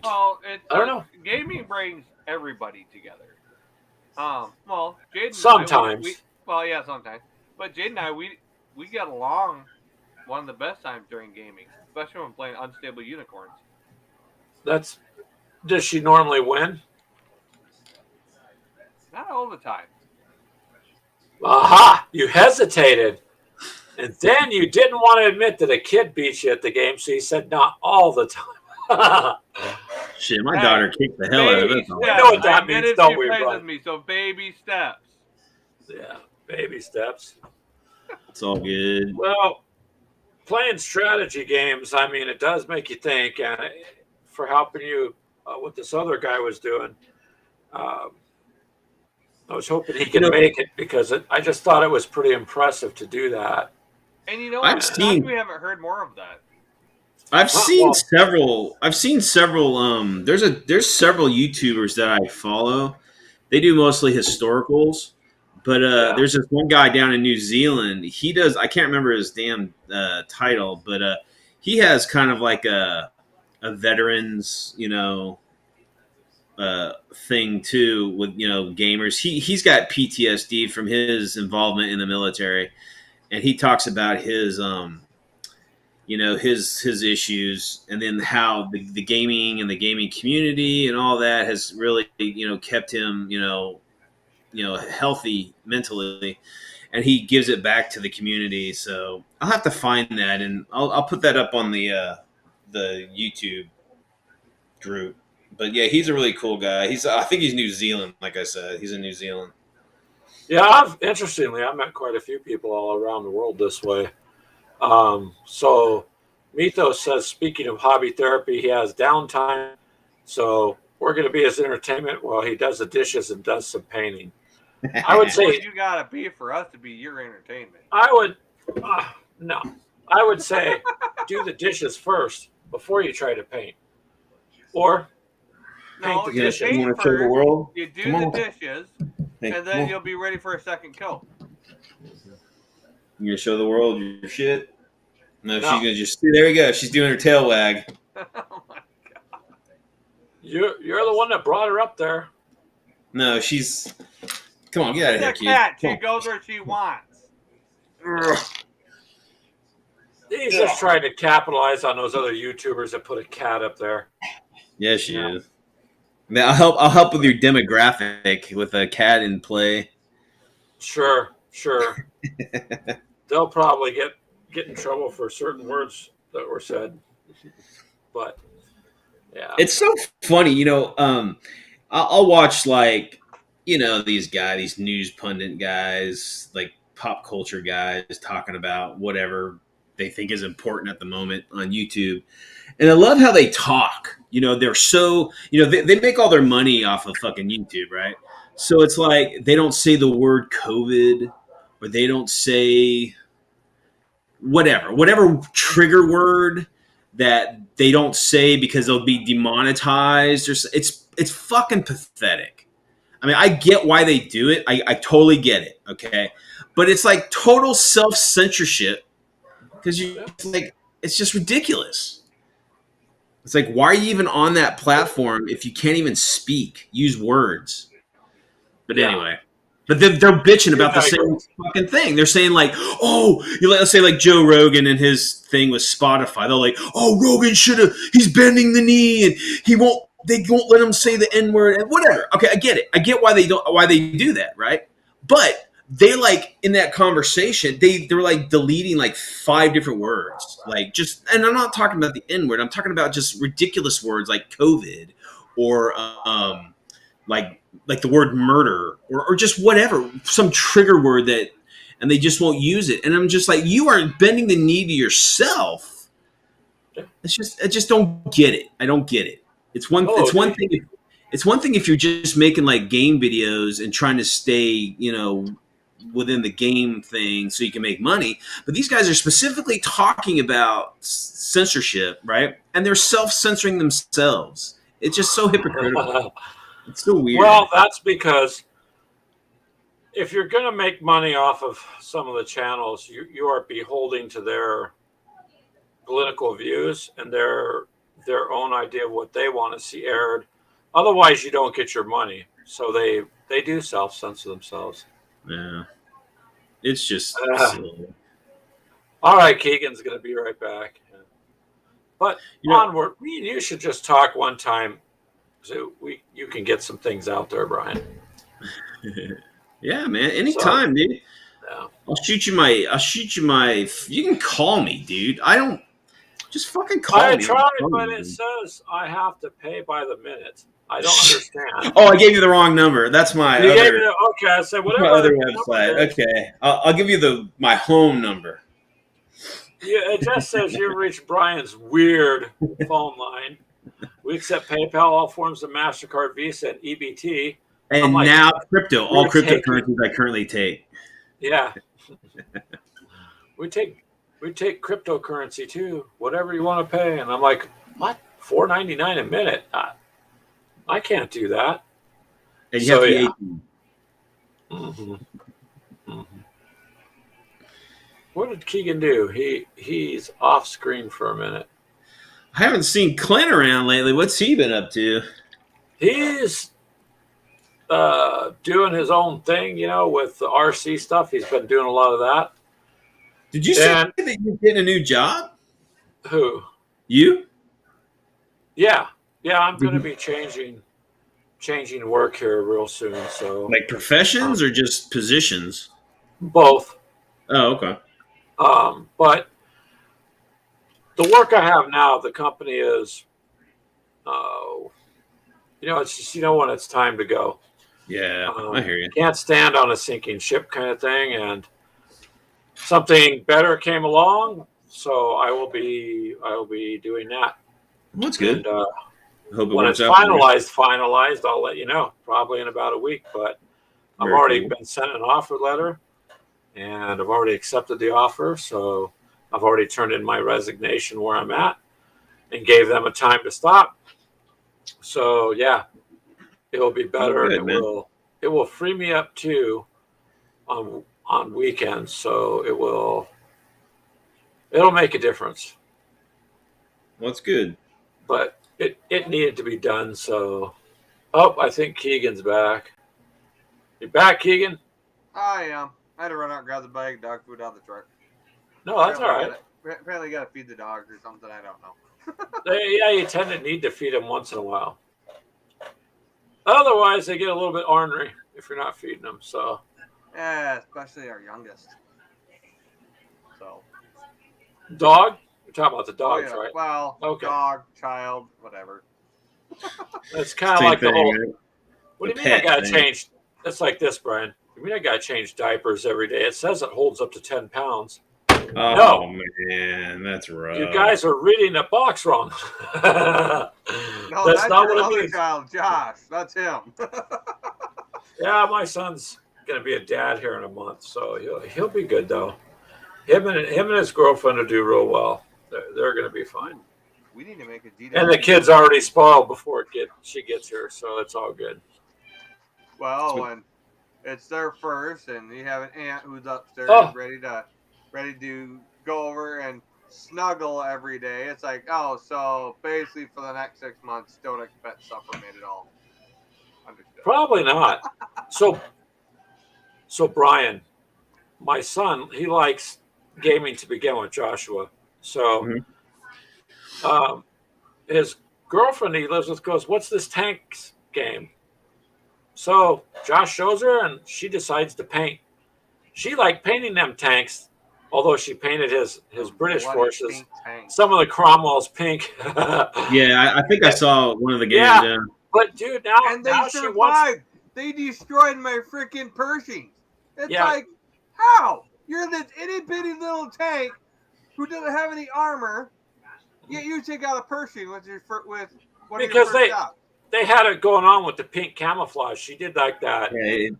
well, I don't know. Gaming brings everybody together. Well, Jade. Sometimes. Yeah, sometimes. But Jade and I, we get along one of the best times during gaming, especially when playing Unstable Unicorns. Does she normally win? Not all the time. Aha! You hesitated. And then you didn't want to admit that a kid beat you at the game, so you said not all the time. Shit, my daughter kicked the hell out of it. We know what that means, don't we, Brian? Me, so baby steps. Yeah, baby steps. It's all good. Well, playing strategy games, I mean, it does make you think. And for helping you, what this other guy was doing, I was hoping he could make it because I just thought it was pretty impressive to do that. And you know what? We haven't heard more of that. I've seen several. There's several YouTubers that I follow. They do mostly historicals, but there's this one guy down in New Zealand. He does. I can't remember his damn title, but he has kind of like a veterans, thing too with gamers. He's got PTSD from his involvement in the military, and he talks about his his issues, and then how the gaming and the gaming community and all that has really kept him healthy mentally, and he gives it back to the community. So I'll have to find that, and I'll put that up on the YouTube group. But yeah, he's a really cool guy. I think he's New Zealand, like I said. He's in New Zealand. Yeah, interestingly, I've met quite a few people all around the world this way. So Mythos says, speaking of hobby therapy, he has downtime. So we're going to be his entertainment while he does the dishes and does some painting. I would say you got to be for us to be your entertainment. I would no. I would say do the dishes first before you try to paint. Or paint the dishes. You want to show the world? You do the dishes, and then you'll be ready for a second coat. You gonna show the world your shit? No, she's gonna just there you go. She's doing her tail wag. Oh my god! You're the one that brought her up there. No, she's. Come on, get out of here, kid. Cat. She goes where she wants. He's just trying to capitalize on those other YouTubers that put a cat up there. Yeah, she is. I mean, I'll help with your demographic with a cat in play. Sure. They'll probably get in trouble for certain words that were said. But yeah, it's so funny, I'll watch these news pundit guys, like pop culture guys talking about whatever they think is important at the moment on YouTube. And I love how they talk. They're so, they make all their money off of fucking YouTube, right? So it's like they don't say the word COVID, or they don't say whatever trigger word that they don't say because they'll be demonetized. It's fucking pathetic. I mean, I get why they do it. I totally get it. Okay. But it's like total self-censorship because it's just ridiculous. It's like, why are you even on that platform if you can't even speak, use words? But anyway, but they're bitching about the same fucking thing. They're saying like, let's say like Joe Rogan and his thing with Spotify. They're like, Rogan he's bending the knee and they won't let him say the N word and whatever. Okay, I get it. I get why they do that, right? But they in that conversation, they're like deleting like 5 different words, and I'm not talking about the N word. I'm talking about just ridiculous words like COVID or like the word murder or just whatever, some trigger word that, and they just won't use it. And I'm just like, you are bending the knee to yourself. I just don't get it. I don't get it. It's one thing. It's one thing if you're just making like game videos and trying to stay, within the game thing so you can make money. But these guys are specifically talking about censorship, right? And they're self-censoring themselves. It's just so hypocritical. It's so weird. Well, that's because if you're going to make money off of some of the channels, you are beholden to their political views and their own idea of what they want to see aired. Otherwise, you don't get your money. So they do self-censor themselves. Yeah. It's just silly. All right, Keegan's going to be right back. But onward, you should just talk one time so you can get some things out there, Brian. Yeah, man. Anytime, dude. Yeah. I'll shoot you my. You can call me, dude. I don't. Just fucking call me. I tried, but it says I have to pay by the minute. I don't understand. Oh, I gave you the wrong number. That's my you other. Gave me okay, I said whatever. My other website. Okay, I'll give you my home number. Yeah, it just says you reached Brian's weird phone line. We accept PayPal, all forms of MasterCard, Visa, and EBT. And now crypto, all cryptocurrencies I currently take. Yeah. we take cryptocurrency too, whatever you want to pay. And I'm like, what? $4.99 a minute? I can't do that. And you have to be 18. Mm-hmm. Mm-hmm. What did Keegan do? He's off screen for a minute. I haven't seen Clint around lately. What's he been up to? He's doing his own thing, with the RC stuff. He's been doing a lot of that. Did you say that you're getting a new job? Who? You? Yeah. Yeah, I'm going to be changing work here real soon. So, like professions or just positions? Both. Oh, okay. But the work I have now, the company is, it's just when it's time to go. Yeah, I hear you. Can't stand on a sinking ship kind of thing, and something better came along, so I will be doing that. That's good. And, hope it when works it's out finalized, I'll let you know. Probably in about a week. But I've already been sent an offer letter, and I've already accepted the offer. So I've already turned in my resignation where I'm at, and gave them a time to stop. So yeah, it will be better. Good, it will free me up too on weekends. So it'll make a difference. Well, that's good. But it needed to be done, so... Oh, I think Keegan's back. You back, Keegan? I am. I had to run out and grab the bag of dog food out of the truck. No, that's all right. Apparently you got to feed the dogs or something. I don't know. Yeah, you tend to need to feed them once in a while. Otherwise, they get a little bit ornery if you're not feeding them, so... Yeah, especially our youngest. So... Dog? You're talking about the dogs, right? Well, okay. Dog, child, whatever. It's kind of like the whole... Right? What do you mean I got to change? It's like this, Brian. You mean I got to change diapers every day? It says it holds up to 10 pounds. Oh, man, that's rough. You guys are reading the box wrong. No, that's not what other child, Josh. That's him. Yeah, my son's going to be a dad here in a month, so he'll be good, though. Him and his girlfriend will do real well. They're going to be fine. We need to make a deed. And the kid's already spoiled before she gets here, so it's all good. Well, when it's their first, and you have an aunt who's upstairs ready to go over and snuggle every day, it's like, oh, so basically for the next 6 months, don't expect supper made at all. Understood. Probably not. So Brian, my son, he likes gaming to begin with, Joshua. So his girlfriend he lives with goes, "What's this tanks game?" So Josh shows her, and she decides to paint. She liked painting them tanks, although she painted his British forces. Some of the Cromwell's pink. Yeah, I think I saw one of the games. Yeah. But dude, and they now she wants. survived. They destroyed my freaking Pershings. It's Yeah. like, how? You're this itty bitty little tank who doesn't have any armor, yet you take out a Pershing with one of your Because first shots. they had it going on with the pink camouflage. She did like that. Yeah,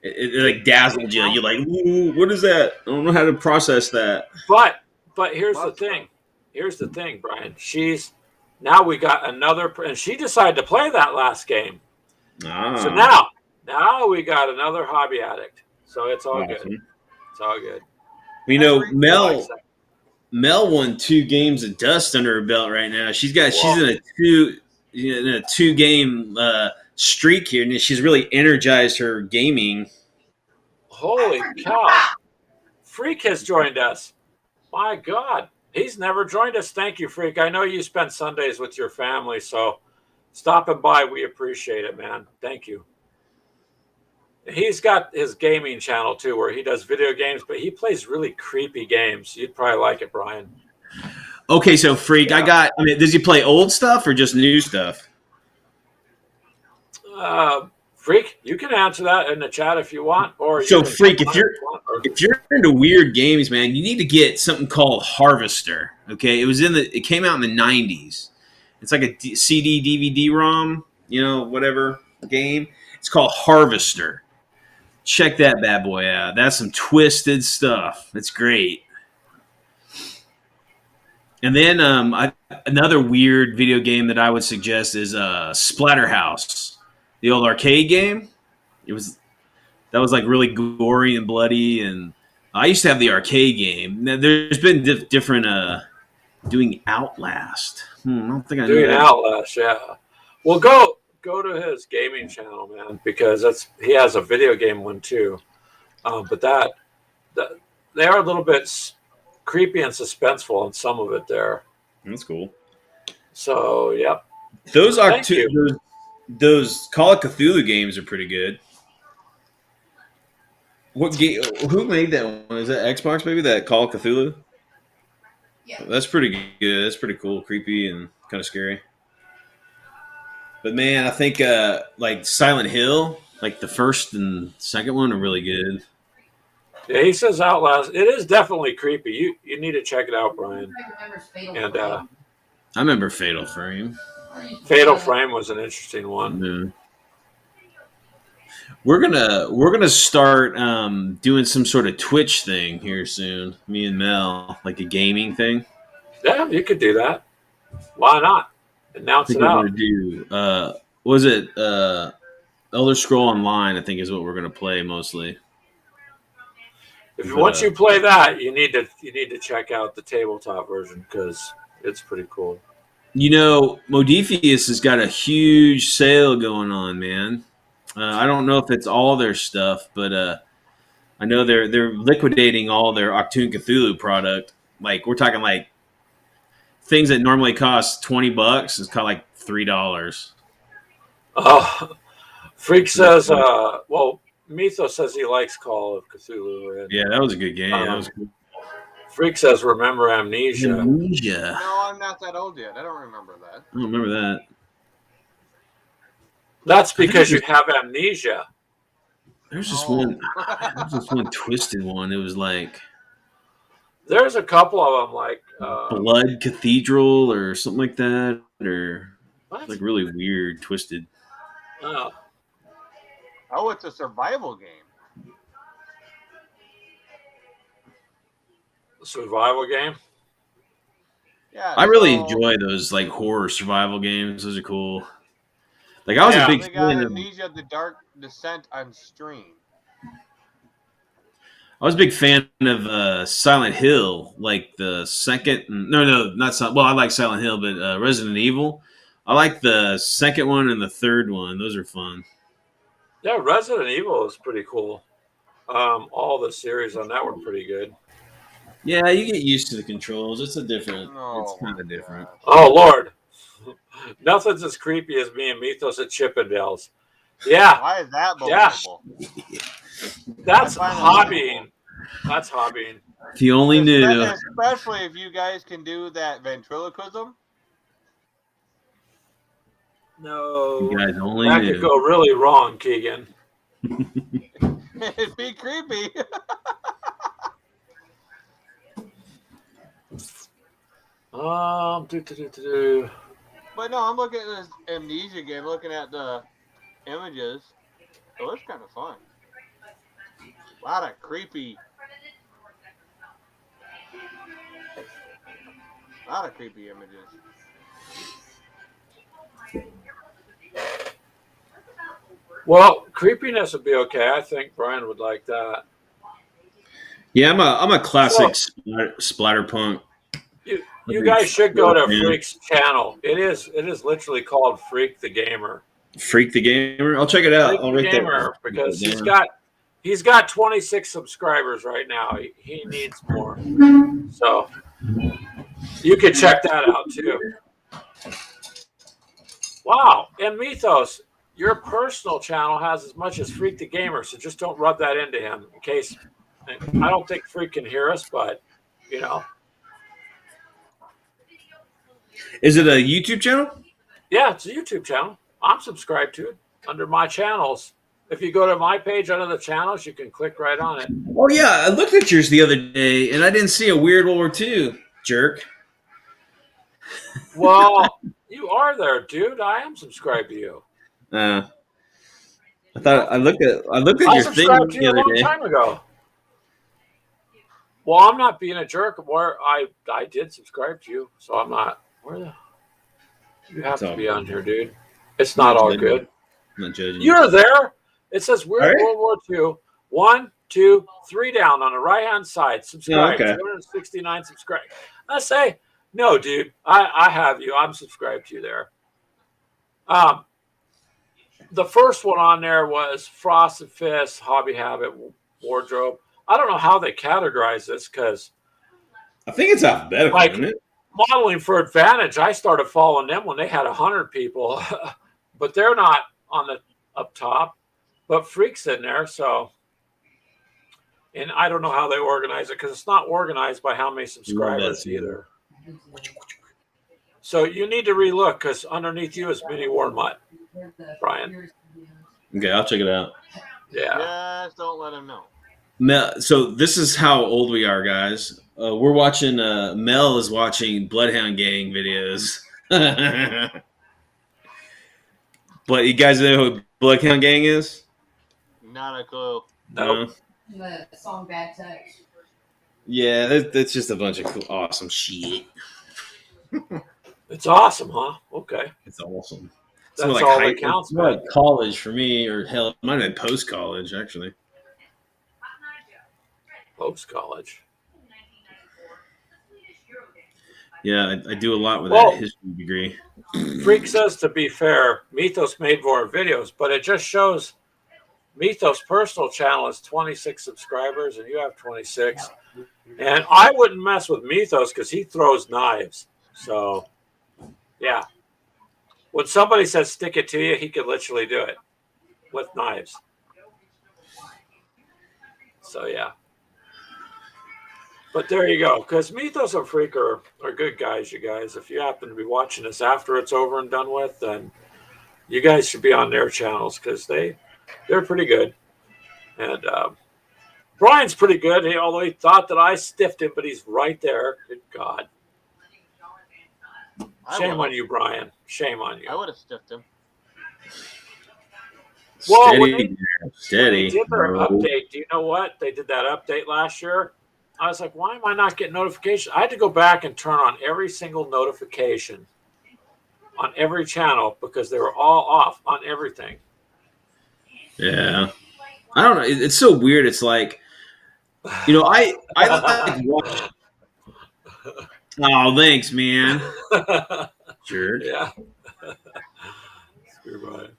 it like dazzled you. You're like, ooh, what is that? I don't know how to process that. But here's the thing. Here's the thing, Brian. Now we got another, and she decided to play that last game. Ah. So now we got another hobby addict. So it's all good. It's all good. You know, Mel won 2 games of dust under her belt right now. She's in a 2-game streak here, and she's really energized her gaming. Holy cow! Freak has joined us. My God, he's never joined us. Thank you, Freak. I know you spend Sundays with your family, so stopping by, we appreciate it, man. Thank you. He's got his gaming channel too, where he does video games, but he plays really creepy games. You'd probably like it, Brian. Okay, so Freak, Yeah. does he play old stuff or just new stuff? Freak, you can answer that in the chat if you want. Or so, Freak, if you're into weird games, man, you need to get something called Harvester. Okay, it came out in the 90s. It's like a CD, DVD, ROM, whatever game. It's called Harvester. Check that bad boy out. That's some twisted stuff. It's great. And then another weird video game that I would suggest is Splatterhouse, the old arcade game. That was like really gory and bloody, and I used to have the arcade game. Now, there's been different doing Outlast. I don't think I know doing that. Outlast. Yeah. Well, go to his gaming channel, man, because he has a video game one too. But they are a little bit creepy and suspenseful in some of it there. That's cool. So, yep. Those those Call of Cthulhu games are pretty good. What game? Who made that one? Is that Xbox? Maybe that Call of Cthulhu. Yeah, that's pretty good. That's pretty cool, creepy, and kind of scary. But man, I think like Silent Hill, like the first and second one, are really good. Yeah, he says Outlast. It is definitely creepy. You need to check it out, Brian. And I remember Fatal Frame. Fatal Frame was an interesting one. Yeah. We're gonna start doing some sort of Twitch thing here soon. Me and Mel, like a gaming thing. Yeah, you could do that. Why not? Announce it out. We're gonna do was it Elder Scroll Online? I think is what we're gonna play mostly. Once you play that, you need to check out the tabletop version because it's pretty cool. Modifius has got a huge sale going on, man. I don't know if it's all their stuff, but I know they're liquidating all their Octoon Cthulhu product. Like we're talking like things that normally cost $20 is called like $3. Freak says, well, Mythos says he likes Call of Cthulhu. And, yeah, that was a good game. That was cool. Freak says, remember Amnesia. No, I'm not that old yet. I don't remember that. I don't remember that. That's because you have amnesia. There's this one. There's this one twisted one. It was like there's a couple of them, like Blood Cathedral or something like that, or like really weird, twisted. Oh, it's a survival game. Survival game. Yeah, I really enjoy those like horror survival games. Those are cool. Like I was a big fan of Amnesia: The Dark Descent on stream. I was a big fan of Silent Hill, like the second. No, not Silent. Well, I like Silent Hill, but Resident Evil. I like the second one and the third one. Those are fun. Yeah, Resident Evil is pretty cool. All the series on that were pretty good. Yeah, you get used to the controls. It's it's kind of different. Oh Lord, nothing's as creepy as me and Mythos at Chippendales. Yeah. Why is that believable? Yeah. That's hobbying. That's hobbying. If you only knew. Especially if you guys can do that ventriloquism. No. You guys only That knew. could go really wrong, Keegan. It'd be creepy. But no, I'm looking at this Amnesia game, looking at the images. It looks kind of fun. A lot of creepy images. Well, creepiness would be okay. I think Brian would like that. Yeah, I'm a classic splatterpunk. You guys should go to Freak's channel. It is literally called Freak the Gamer. Freak the Gamer. I'll check it out. I'll rate Gamer because he's got 26 subscribers right now. He needs more. So you could check that out too. Wow. And Mythos, your personal channel has as much as Freak the Gamer, so just don't rub that into him in case. I don't think Freak can hear us, but you know. Is it a YouTube channel? Yeah, it's a YouTube channel. I'm subscribed to it under my channels. If you go to my page under the channels, you can click right on it. Oh yeah, I looked at yours the other day, and I didn't see a Weird World War II jerk. Well, you are there, dude. I am subscribed to you. I thought I looked at your thing to you a long time ago. Well, I'm not being a jerk. Where I did subscribe to you, so I'm not. Where the? You have to be on here, dude. It's not all good. I'm not judging. You're there. It says Weird World War II. 1, 2, 3 down on the right hand side. Subscribe. Oh, okay. 269 subscribe. I say, no, dude. I have you. I'm subscribed to you there. The first one on there was Frosted Fist, Hobby Habit, Wardrobe. I don't know how they categorize this because I think it's alphabetical, isn't it? Modeling for Advantage, I started following them when they had 100 people, but they're not on the up top. But Freak's in there, so. And I don't know how they organize it because it's not organized by how many subscribers either. So you need to relook because underneath you is Mini War Mutt, Brian. Okay, I'll check it out. Yeah. Just don't let him know. So this is how old we are, guys. We're watching. Mel is watching Bloodhound Gang videos. But you guys know who Bloodhound Gang is? Not a clue. No. The song Bad Touch. Yeah, that's just a bunch of cool, awesome shit. It's awesome, huh? Okay. It's awesome. That's like all that counts, man. Like college for me, or hell, it might have been post-college, actually. Post-college. Yeah, I do a lot with that history degree. Freak says, to be fair, Mythos made more videos, but it just shows Mythos' personal channel is 26 subscribers, and you have 26. And I wouldn't mess with Mythos because he throws knives. So, yeah. When somebody says stick it to you, he could literally do it with knives. So, yeah. But there you go. Because Mythos and Freak are good guys, you guys. If you happen to be watching this after it's over and done with, then you guys should be on their channels because they're pretty good. And Brian's pretty good, although he thought that I stiffed him, but he's right there. Good God. Shame on you, Brian. Shame on you. I would have stiffed him. Well, steady, when they did their bro. update, do you know what? They did that update last year. I was like, why am I not getting notifications? I had to go back and turn on every single notification on every channel because they were all off on everything. Yeah. I don't know. It's so weird. It's like, I like watch. Oh, thanks, man. Jerk. Yeah. Screw Brian.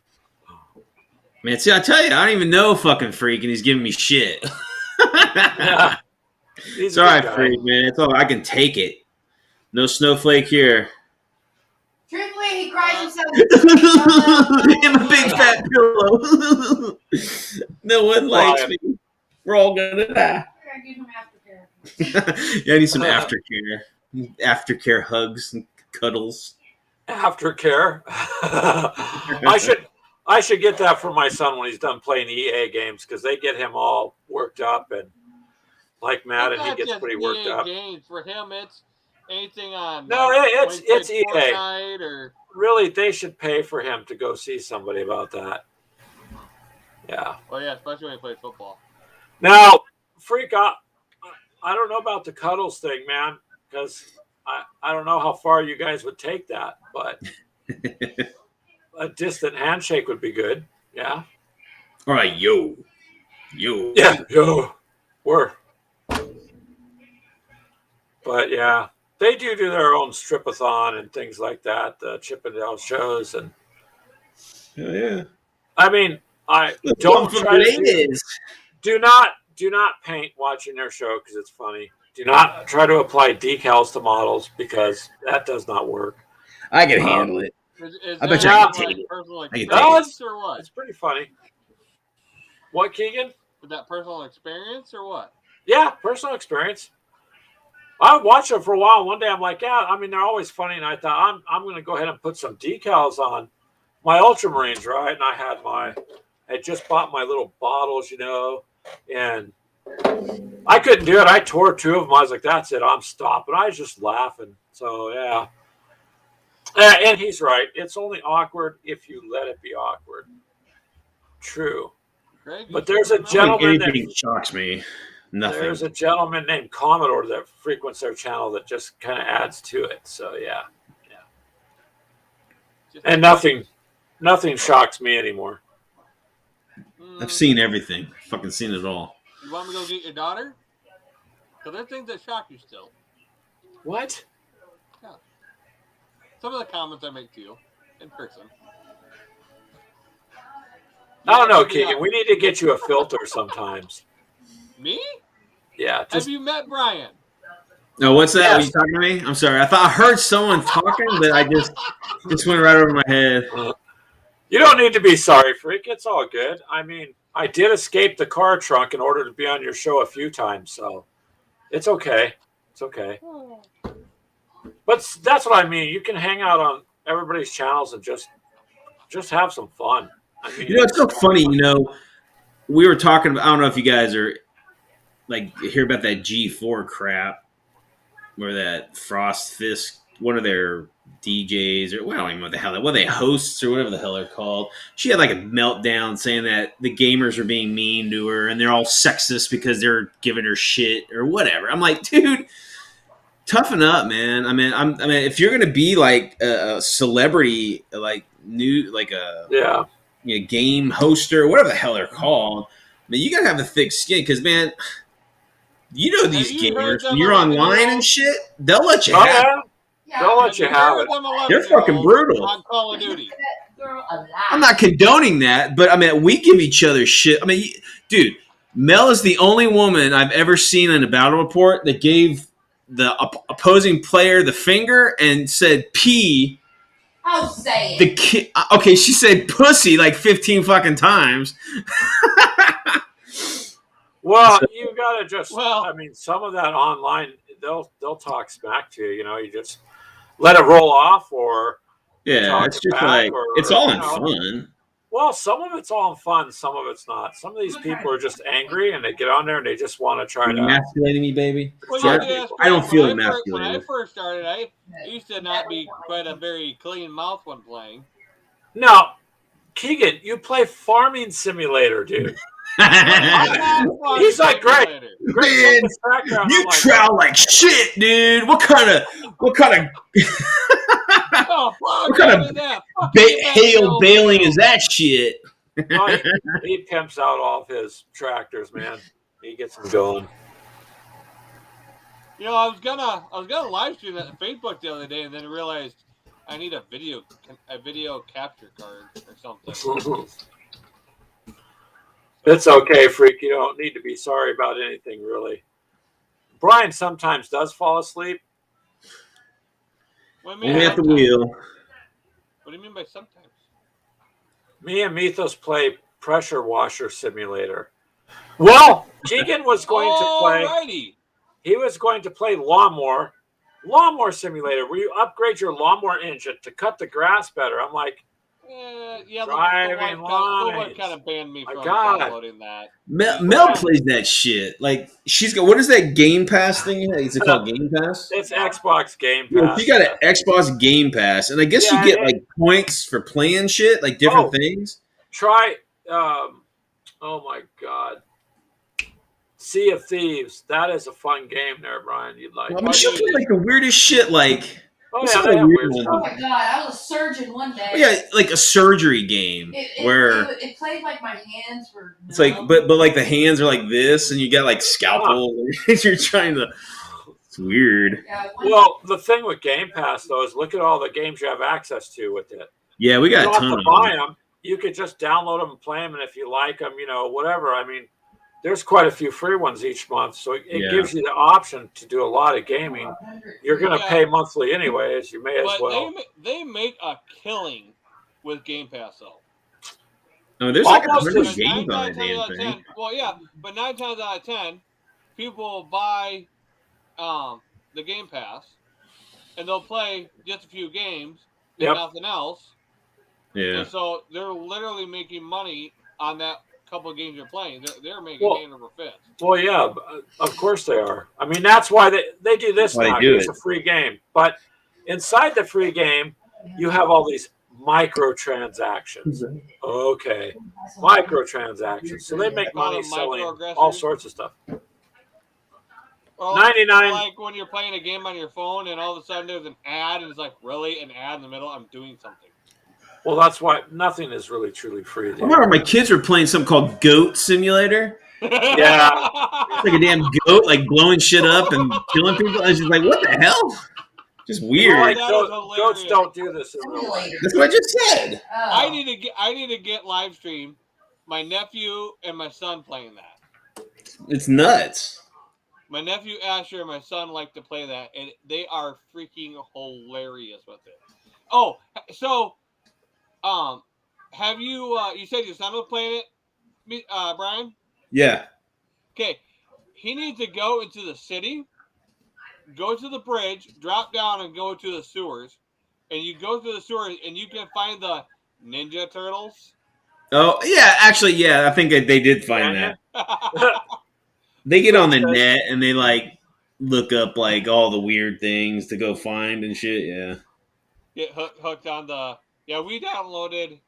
Man, see, I tell you, I don't even know fucking Freak, and he's giving me shit. Yeah. It's all right, Freak, man. It's all I can take it. No snowflake here. Truthfully, he cries himself in a big fat pillow. No one likes me. We're all gonna die. I give him aftercare. Yeah, I need some aftercare. Aftercare hugs and cuddles. Aftercare. I should get that for my son when he's done playing EA games because they get him all worked up and like Madden, he gets pretty worked up. Games for him, it's anything on. No, it's EA. Fortnite or really, they should pay for him to go see somebody about that. Yeah. Oh yeah, especially when he plays football. Now, freak out. I don't know about the cuddles thing, man, because I don't know how far you guys would take that, but a distant handshake would be good. Yeah. All right, yo. Yeah, yo. We're. But yeah, they do their own strip-a-thon and things like that, the Chippendale shows, and yeah. I mean, I don't try to do not paint watching their show because it's funny. Do not try to apply decals to models because that does not work. I can handle it. Is I bet you I can like take it. personal I can experience or what? It's pretty funny. What, Keegan? Is that personal experience or what? Yeah, personal experience. I watched them for a while. One day I'm like, yeah, I mean, they're always funny. And I thought, I'm going to go ahead and put some decals on my Ultramarines, right? And I had just bought my little bottles, and I couldn't do it. I tore two of them. I was like, that's it. I'm stopping. I was just laughing. So, yeah. And he's right. It's only awkward if you let it be awkward. True. Greg, but there's a gentleman that shocks me. Nothing. There's a gentleman named Commodore that frequents their channel that just kind of adds to it. So yeah. And nothing shocks me anymore. I've seen everything. Fucking seen it all. You want me to go get your daughter? Because there are things that shock you still. What? Yeah. Some of the comments I make to you in person. I don't know, Keegan. We need to get you a filter sometimes. Me? Yeah. Have you met Brian? No, what's that? Yes. Are you talking to me? I'm sorry. I heard someone talking, but I just went right over my head. You don't need to be sorry, freak. It's all good. I mean, I did escape the car trunk in order to be on your show a few times, so it's okay. It's okay. But that's what I mean. You can hang out on everybody's channels and just have some fun. I mean, it's so funny. We were talking about. I don't know if you guys are like hear about that G4 crap, where that Frost Fisk, one of their DJs, or well, I don't even know what the hell, what they hosts or whatever the hell they're called. She had like a meltdown saying that the gamers are being mean to her and they're all sexist because they're giving her shit or whatever. I'm like, dude, toughen up, man. I mean, if you're gonna be like a celebrity, like a game hoster or whatever the hell they're called, I mean, you gotta have a thick skin because, man, these gamers when you're online and shit, they'll let you have it. They'll let you have it. They're fucking brutal. On Call of Duty. I'm not condoning that, but I mean, we give each other shit. I mean, dude, Mel is the only woman I've ever seen in a battle report that gave the opposing player the finger and said "P." I'll say it. Okay, she said "pussy" like 15 fucking times. Well, you gotta just. I mean, some of that online, they'll talk smack to you. You just let it roll off, or it's just like it's all in fun. Well, some of it's all in fun, some of it's not. Some of these people are just angry and they get on there and they just want to try to emasculating me, baby. Well, I don't feel emasculated. When I first started, I used to not be quite a very clean mouth when playing. No, Keegan, you play Farming Simulator, dude. He's like, Greg, man, you trout like shit, dude. What kind of hail bailing is that shit? Oh, he pimps out all of his tractors, man. He gets them going. I was gonna live stream that on Facebook the other day, and then realized I need a video capture card or something. It's okay, freak. You don't need to be sorry about anything, really. Brian sometimes does fall asleep. Only at the wheel. What do you mean by sometimes? Me and Mythos play Pressure Washer Simulator. Well, Keegan was going to play. Alrighty. He was going to play Lawnmower lawnmower simulator where you upgrade your lawnmower engine to cut the grass better. I'm like, yeah, driving the lawn. wife kind of banned me My from God. downloading that. Mel plays that shit. Like she's got what is that Game Pass thing? Is it called Game Pass? It's Xbox Game Yeah, Pass. she got an Xbox Game Pass, and I guess you get like points for playing shit, like different things. Try, oh my God, Sea of Thieves. That is a fun game there, Brian. You'd like. Well, I mean, she'll play like the weirdest shit, like. Oh yeah, they have weird stuff. Oh my God, I was a surgeon one day. Oh, yeah, like a surgery game where it played like my hands were. It's like, but like the hands are like this, and you got like scalpel. You're trying to. It's weird. Yeah, well, the thing with Game Pass though is look at all the games you have access to with it. Yeah, we got you a don't ton have to of buy them. them. You could just download them and play them, and if you like them, whatever. I mean, there's quite a few free ones each month, so it gives you the option to do a lot of gaming. You're going to pay monthly anyways. You may as well. They make a killing with Game Pass, though. I mean, there's like 100 games on that damn thing. Well, yeah, but 9 times out of 10, people will buy the Game Pass, and they'll play just a few games and nothing else. Yeah. And so they're literally making money on that couple of games you're playing. They're making game over fifth. Well, yeah, of course they are. I mean, that's why they do this now. It's a free game. But inside the free game, you have all these microtransactions. Okay. Microtransactions. So they make money selling all sorts of stuff. Well, 99. Like when you're playing a game on your phone and all of a sudden there's an ad and it's like, really? An ad in the middle? I'm doing something. Well, that's why nothing is really truly free. I remember my kids were playing something called Goat Simulator. Yeah. It's like a damn goat, like blowing shit up and killing people. I was just like, what the hell? Just weird. Goats don't do this in real life. That's what I just said. Oh. I need to get live stream my nephew and my son playing that. It's nuts. My nephew Asher and my son like to play that, and they are freaking hilarious with it. Oh, so have you? You said your son was playing it, Brian? Yeah. Okay, he needs to go into the city, go to the bridge, drop down, and go to the sewers. And you go through the sewers, and you can find the Ninja Turtles. Oh yeah, actually, yeah. I think they did find that. They get on the net and they like look up like all the weird things to go find and shit. Yeah. Get hooked on the. Yeah, we downloaded.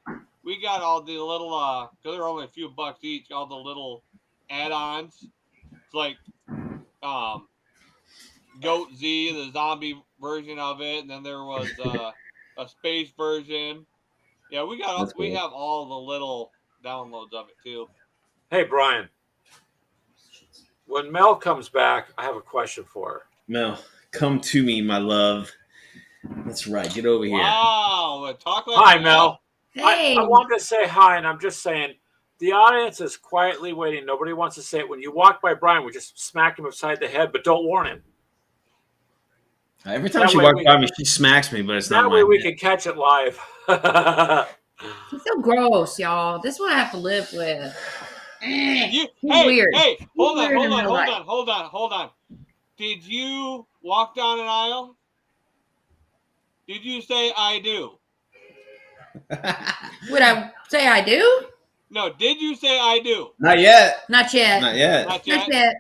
We got all the little. Because they're only a few bucks each. All the little add-ons. It's like, Goat Z, the zombie version of it, and then there was a space version. Yeah, we got. We have all the little downloads of it too. Hey, Brian. When Mel comes back, I have a question for her. Mel, come to me, my love. That's right. Get over here. Wow. Talk like hi, Mel. Hey. I wanted to say hi, and I'm just saying the audience is quietly waiting. Nobody wants to say it. When you walk by Brian, we just smack him upside the head, but don't warn him. Every time she walks by me, she smacks me, but it's not that way we can catch it live. He's so gross, y'all. This is what I have to live with. Hey, weird. Hey, hold on. Did you walk down an aisle? Did you say I do? Would I say I do? No, did you say I do? Not yet. Not yet. Not yet. Not yet. Not yet.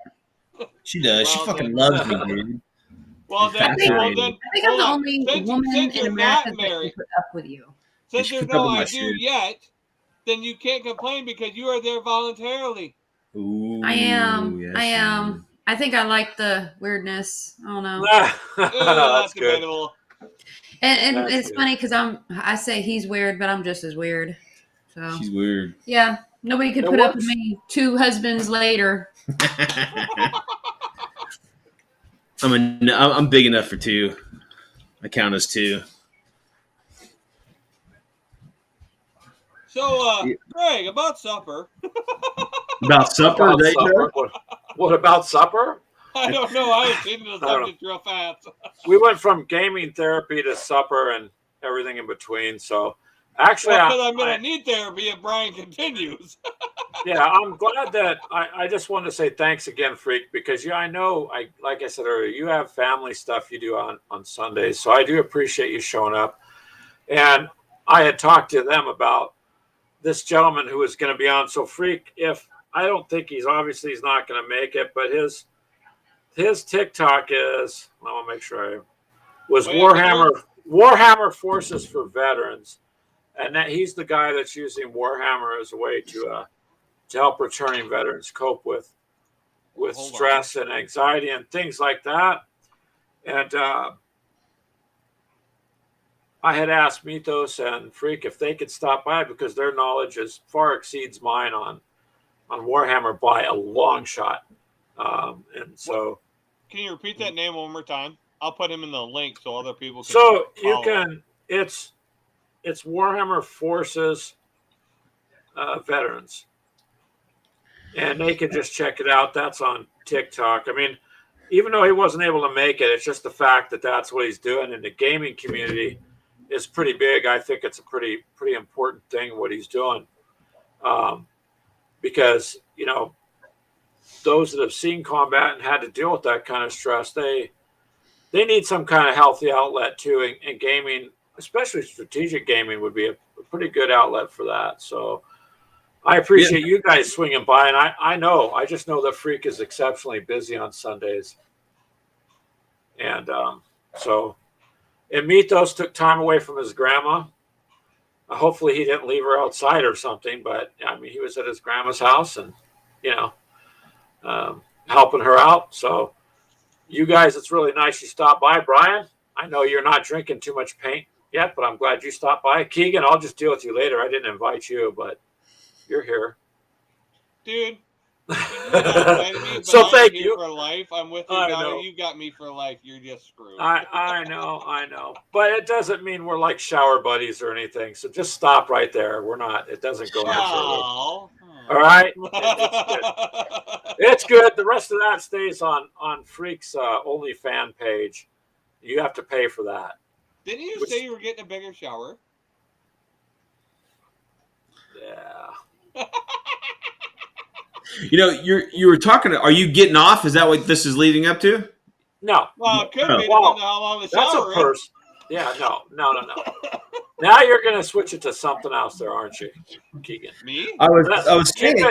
She does. Well, she fucking then. loves me, dude. Well, then, I think I'm the only woman in you're America not that can married, put up with you. since You there's should put up no with my I do shit. yet, then you can't complain because you are there voluntarily. Ooh, I am. yes, I you am. I think I like the weirdness. I don't know. That's good. debatable. And That's it's good. funny because I say he's weird, but I'm just as weird. So She's weird. yeah, nobody could It put up works. with me 2 husbands later. I'm big enough for 2. I count as 2. So, Greg, about supper. About supper, About they supper? What about supper? I don't know. I was changing the subject real fast. We went from gaming therapy to supper and everything in between. So Actually, Because I'm going to need therapy if Brian continues. yeah, I'm glad that I just wanted to say thanks again, Freak, because I know, like I said earlier, you have family stuff you do on Sundays, so I do appreciate you showing up. And I had talked to them about this gentleman who was going to be on. So, Freak, if I don't think he's not going to make it, but his TikTok is, I want to make sure was Warhammer Forces for Veterans, and that he's the guy that's using Warhammer as a way to help returning veterans cope with stress and anxiety and things like that. And I had asked Mythos and Freak if they could stop by because their knowledge far exceeds mine on Warhammer by a long shot. And so, can you repeat that name one more time? I'll put him in the link so other people can. So you can. It's Warhammer Forces Veterans, and they can just check it out. That's on TikTok. I mean, even though he wasn't able to make it, it's just the fact that that's what he's doing in the gaming community is pretty big. I think it's a pretty important thing what he's doing, because those that have seen combat and had to deal with that kind of stress, they need some kind of healthy outlet too. And gaming, especially strategic gaming, would be a pretty good outlet for that. So I appreciate you guys swinging by. And I just know that Freak is exceptionally busy on Sundays. And and Mythos took time away from his grandma. Hopefully he didn't leave her outside or something, but I mean, he was at his grandma's house and, helping her out. So you guys, it's really nice you stopped by. Brian, I know you're not drinking too much paint yet, but I'm glad you stopped by. Keegan, I'll just deal with you later. I didn't invite you, but you're here. Dude. So thank you for life. I'm with you now. You got me for life. You're just screwed. I know. But it doesn't mean we're like shower buddies or anything. So just stop right there. We're not. It doesn't go any further. All right. It's good. The rest of that stays on Freak's only fan page. You have to pay for that. Didn't you say you were getting a bigger shower? Yeah. You were talking. Are you getting off? Is that what this is leading up to? No. Well, it could be depending on how long the shower that's a person. Yeah. No. Now you're going to switch it to something else, there, aren't you, Keegan? Me? I was saying.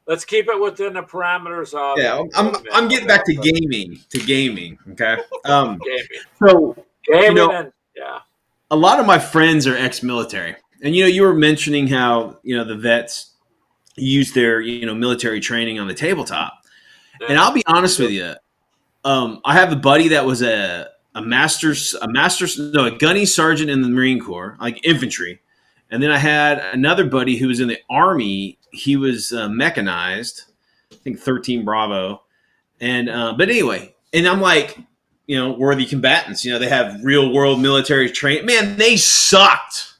Let's keep it within the parameters of. Yeah, I'm getting back to gaming. Okay. Gaming. So gaming a lot of my friends are ex-military, and you were mentioning how the vets use their military training on the tabletop. Yeah. And I'll be honest with you, I have a buddy that was a gunny sergeant in the Marine Corps, like infantry. And then I had another buddy who was in the Army. He was mechanized, I think 13 Bravo. And but anyway, and I'm like, worthy combatants. They have real world military training. Man, they sucked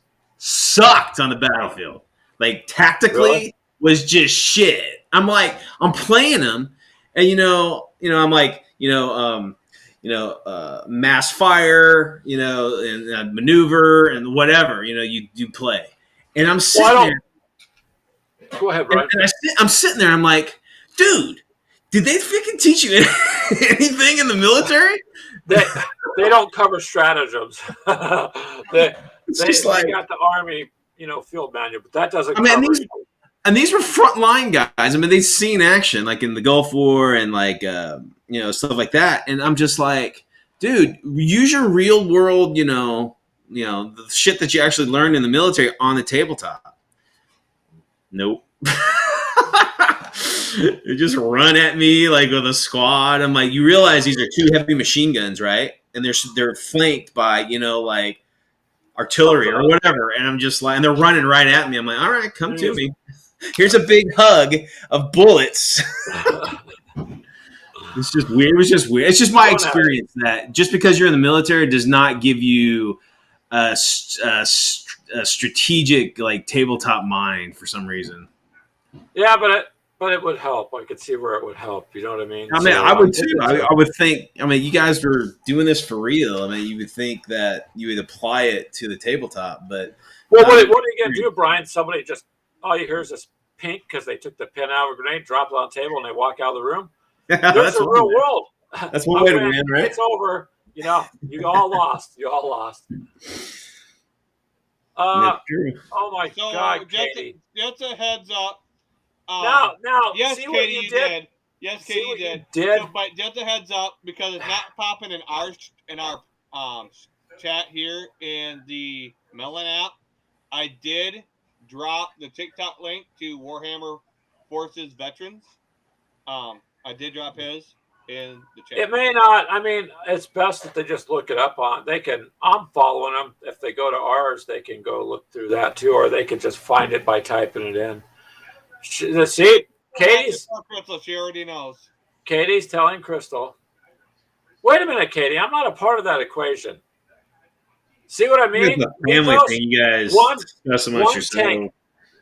on the battlefield. Like tactically, really? Was just shit. I'm like, I'm playing them, and I'm like, mass fire, and maneuver and whatever, you do play. And I'm sitting there. Go ahead, Brian. And I'm sitting there. I'm like, dude, did they freaking teach you anything in the military? They don't cover stratagems. they got the Army, field manual, but that doesn't cover. And these were frontline guys. I mean, they've seen action like in the Gulf War and like stuff like that. And I'm just like, dude, use your real world, the shit that you actually learned in the military on the tabletop. Nope. They just run at me like with a squad. I'm like, you realize these are two heavy machine guns, right? And they're flanked by like artillery or whatever. And I'm just like, and they're running right at me. I'm like, all right, come to me. Here's a big hug of bullets. It's just weird. It was just weird. It's just my experience that just because you're in the military does not give you a strategic like tabletop mind for some reason. Yeah, but it would help. I could see where it would help. You know what I mean? I mean, I would too. I would think. I mean, you guys were doing this for real. I mean, you would think that you would apply it to the tabletop, but Well, what are you gonna do, Brian? Somebody just all you hear is this pink because they took the pin out of a grenade, drop it on the table, and they walk out of the room. There's That's a real world. That's one way to win, right? It's over. You know, you all lost. You all lost. That's true. Oh my God, Katie! Just a heads up. Now, yes, see Katie, what you did. Yes, See Katie, what you did. did. So, but just a heads up because it's not popping in our chat here in the Melon app. I did drop the TikTok link to Warhammer Forces Veterans. I did drop his in the chat. It may not. I mean, it's best that they just look it up on. They can. I'm following them. If they go to ours, they can go look through that too, or they can just find it by typing it in. See, Katie's. Crystal, she already knows. Katie's telling Crystal. Wait a minute, Katie. I'm not a part of that equation. See what I mean? It's a family thing, you guys. Discuss amongst yourselves.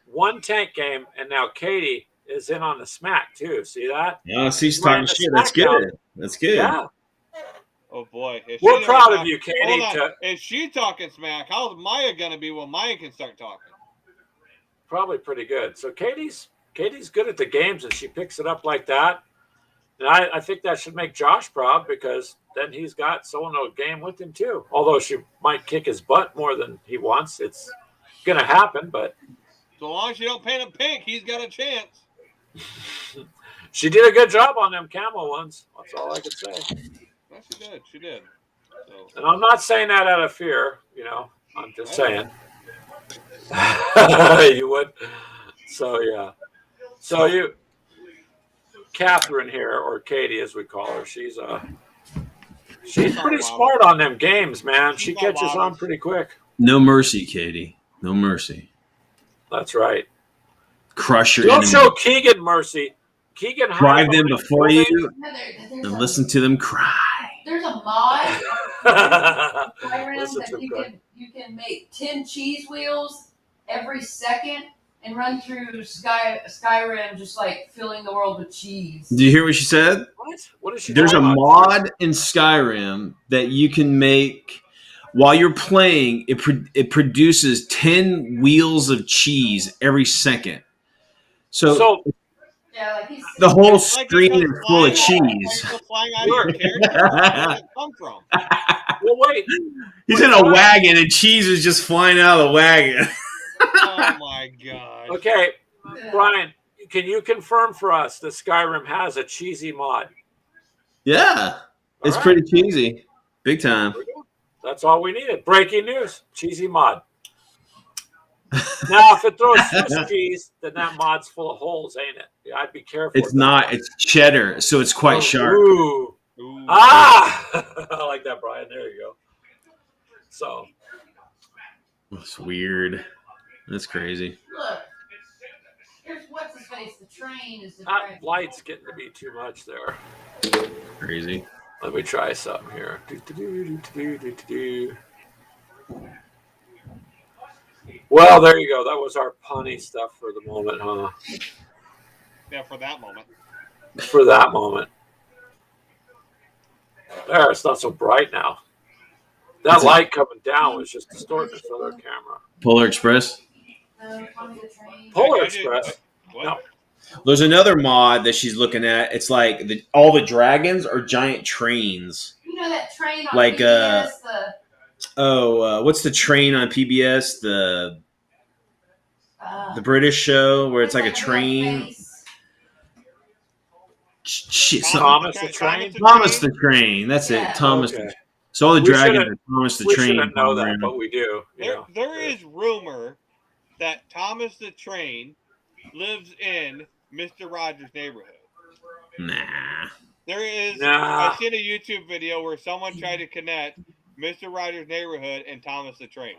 One tank game, and now Katie is in on the smack too. See that? Oh, see, she's talking shit. That's good. That's good. Yeah. Oh boy, we're proud of you, Katie. Is she talking smack? How's Maya gonna be when Maya can start talking? Probably pretty good. So Katie's good at the games, and she picks it up like that. And I think that should make Josh proud because then he's got someone to game with him too. Although she might kick his butt more than he wants, it's gonna happen. But so long as you don't paint him pink, he's got a chance. She did a good job on them camel ones. That's all I could say. Well, she did. She did. So. And I'm not saying that out of fear. You know, I'm just saying. You would. So yeah. So you. Catherine here, or Katie as we call her, she's pretty smart on them games, man. She catches on pretty quick. No mercy, Katie. No mercy. That's right. Crush your Don't enemy. show Keegan mercy. Keegan drive them before you and listen to them cry. There's a mod that you can make 10 cheese wheels every second and run through Skyrim, just like filling the world with cheese. Do you hear what she said? What is she? There's a mod in Skyrim that you can make while you're playing. It produces 10 wheels of cheese every second. So yeah, like the whole screen is full of cheese. Flying out of your character. Where did it come from? Well, wait. He's in a wagon and cheese is just flying out of the wagon. Oh my god. Okay, Brian, can you confirm for us that Skyrim has a cheesy mod? Yeah, it's pretty cheesy, big time. That's all we needed. Breaking news: cheesy mod. Now, if it throws Swiss cheese, then that mod's full of holes, ain't it? Yeah, I'd be careful. It's not. It's cheddar, so it's quite sharp. Ooh. Ah! I like that, Brian. There you go. So. That's weird. That's crazy. Look, here's what's his face. The train is the that light's getting to be too much there. Crazy. Let me try something here. Well, there you go. That was our punny stuff for the moment, huh? Yeah, for that moment. For that moment. There, it's not so bright now. That light coming down was just distorting this other camera. Polar Express? Polar Express? No. There's another mod that she's looking at. It's like all the dragons are giant trains. You know that train on like, PBS? What's the train on PBS? The British show where it's like a train. Shit, Thomas the Train? Thomas the Train. That's it. Thomas. Okay. So all the dragons are Thomas the Train. We shouldn't know that, but we do. There is rumor that Thomas the Train lives in Mr. Rogers' neighborhood. Nah. There is. I seen a YouTube video where someone tried to connect Mr. Rogers' neighborhood and Thomas the Train.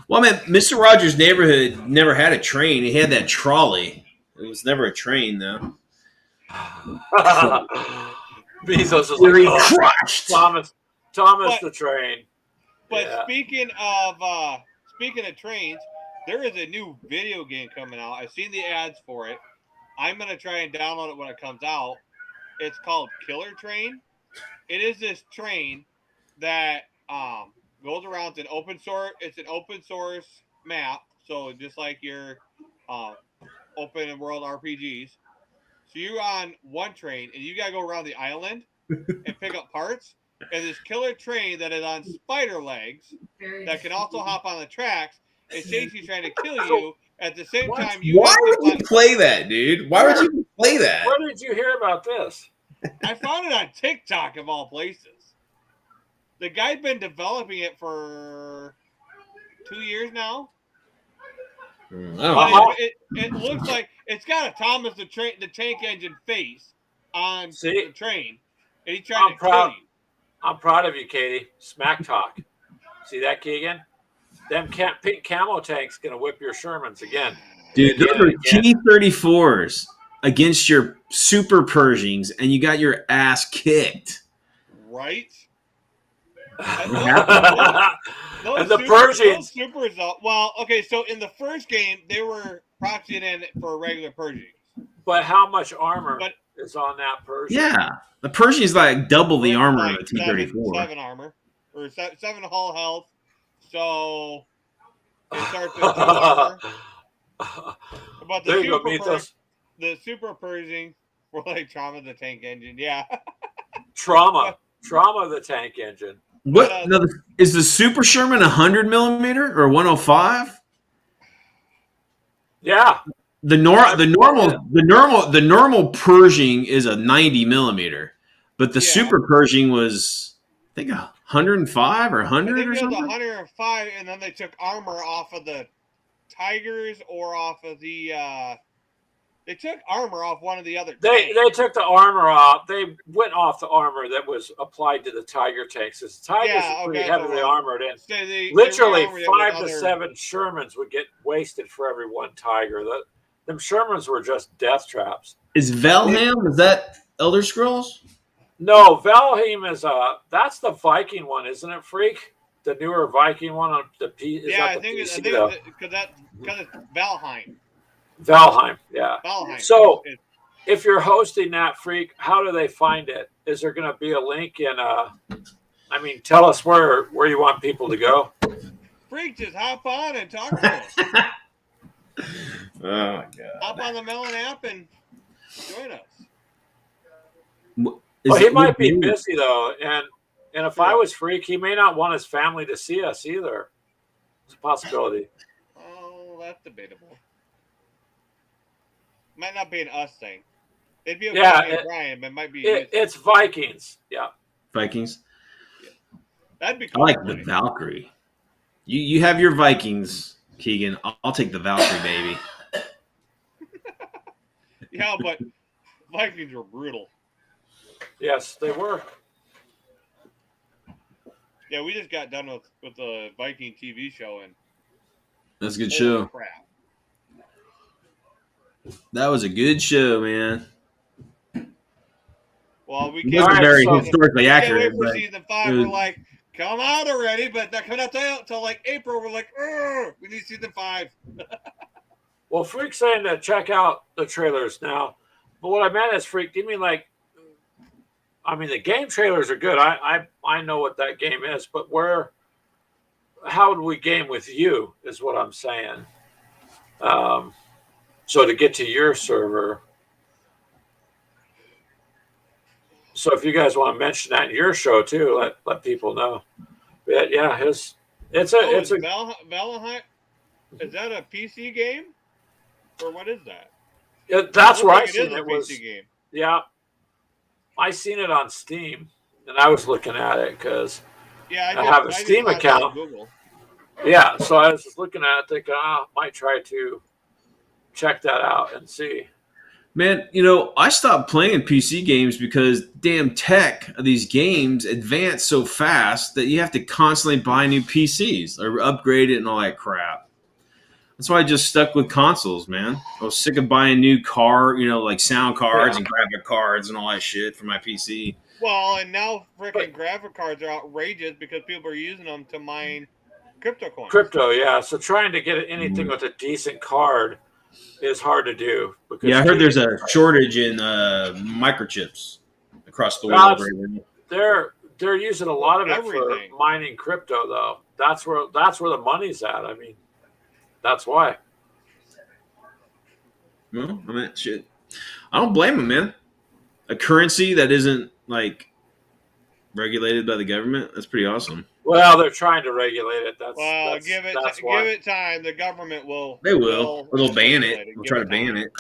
Well, man, Mr. Rogers' neighborhood never had a train. He had that trolley. It was never a train, though. Bezos is like, crushed. Thomas the Train. But speaking of trains, there is a new video game coming out. I've seen the ads for it. I'm gonna try and download it when it comes out. It's called Killer Train. It is this train that goes around. It's an open source map. So just like your open world RPGs. So you're on one train and you gotta go around the island and pick up parts. And this killer train that is on spider legs that can also hop on the tracks is chasing trying to kill you. At the same time, you Why have to would you play that, dude? Why would you play that? Where did you hear about this? I found it on TikTok of all places. The guy's been developing it for 2 years now. But it looks like it's got a Thomas the Tank Engine face on the train, and he's trying to kill you. I'm proud of you, Katie. Smack talk. See that, Keegan? Them pink camo tanks gonna whip your Shermans again. Dude, those are T-34s against your Super Pershings, and you got your ass kicked. Right? And the Pershings. Supers, well, okay, so in the first game, they were proxying in for regular Pershings. But how much armor is on that Pershing? Yeah. The Pershing is like double the armor of a T-34. 7 armor. Or 7 hull health. So it starts with 2 armor. But the Super Pershing were like Trauma the Tank Engine. Yeah. Trauma the Tank Engine. What? No, is the Super Sherman 100 millimeter or 105? Yeah. The normal Pershing is a 90 millimeter, but the Super Pershing was, I think, 105 or 100 or something. 105, and then they took armor off of the Tigers or off of the. They took armor off one of the other. They took the armor off. They went off the armor that was applied to the Tiger tanks. The Tigers are pretty heavily armored, and literally 5 to 7 Shermans would get wasted for every one Tiger. Them Shermans were just death traps. Is Valheim? Is that Elder Scrolls? No, Valheim is that's the Viking one, isn't it, Freak? The newer Viking one on the P. I think it's because it's Valheim. Valheim, yeah. Valheim. So, if you're hosting that, Freak, how do they find it? Is there going to be a link in? Tell us where you want people to go. Freak, just hop on and talk to us. Oh my god! Hop on the Melon app and join us. He might be busy though, and if I was Freak, he may not want his family to see us either. It's a possibility. Oh, that's debatable. Might not be an us thing. It'd be okay with Brian, but it might be. It's Vikings. Yeah. Vikings. Yeah. That'd be cool. I like the Valkyrie. You have your Vikings, Keegan. I'll take the Valkyrie, baby. Yeah, but Vikings were brutal. Yes, they were. Yeah, we just got done with the Viking TV show, and that's a good show. Crap. That was a good show, man. Well, we can't very historically accurate. For season 5, we're like, come out already, but not coming out until like April. We're like, we need season 5. Well, Freak's saying to check out the trailers now, but what I meant is, Freak, do you mean like? The game trailers are good. I know what that game is, but how do we game with you is what I'm saying. So to get to your server. So if you guys want to mention that in your show too, let people know. But yeah, it's a Valheim. Is that a PC game? Or what is that? That's where I seen it was. PC game. Yeah. I seen it on Steam, and I was looking at it because I have a Steam account. Yeah, so I was just looking at it, thinking, I might try to check that out and see. Man, I stopped playing PC games because damn tech of these games advance so fast that you have to constantly buy new PCs or upgrade it and all that crap. That's why I just stuck with consoles, man. I was sick of buying new like sound cards and graphic cards and all that shit for my PC. Well, and now freaking graphic cards are outrageous because people are using them to mine crypto coins. Crypto, yeah. So trying to get anything with a decent card is hard to do. Yeah, I heard there's a shortage in microchips across the world. They're using a lot of it for mining crypto, though. That's where the money's at. That's why. Well, I mean, shit. I don't blame them, man. A currency that isn't like regulated by the government. That's pretty awesome. Well, they're trying to regulate it. That's give why. it time. The government will. They will. Or they'll ban regulate it. They'll Give try to time. ban it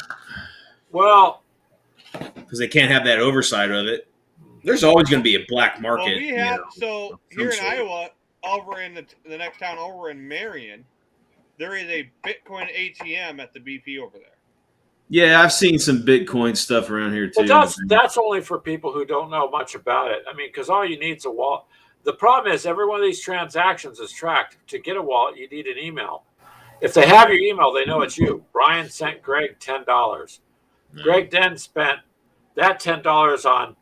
Well, because they can't have that oversight of it. There's always going to be a black market. Well, we have you know, so of here in some sort. Iowa, over in the next town over in Marion, there is a Bitcoin ATM at the BP over there. Yeah, I've seen some Bitcoin stuff around here too. but that's only for people who don't know much about it. I mean, because all you need is a wallet. The problem is every one of these transactions is tracked. To get a wallet, you need an email. If they have your email, they know it's you. Brian sent Greg $10. No. Greg then spent that $10 on,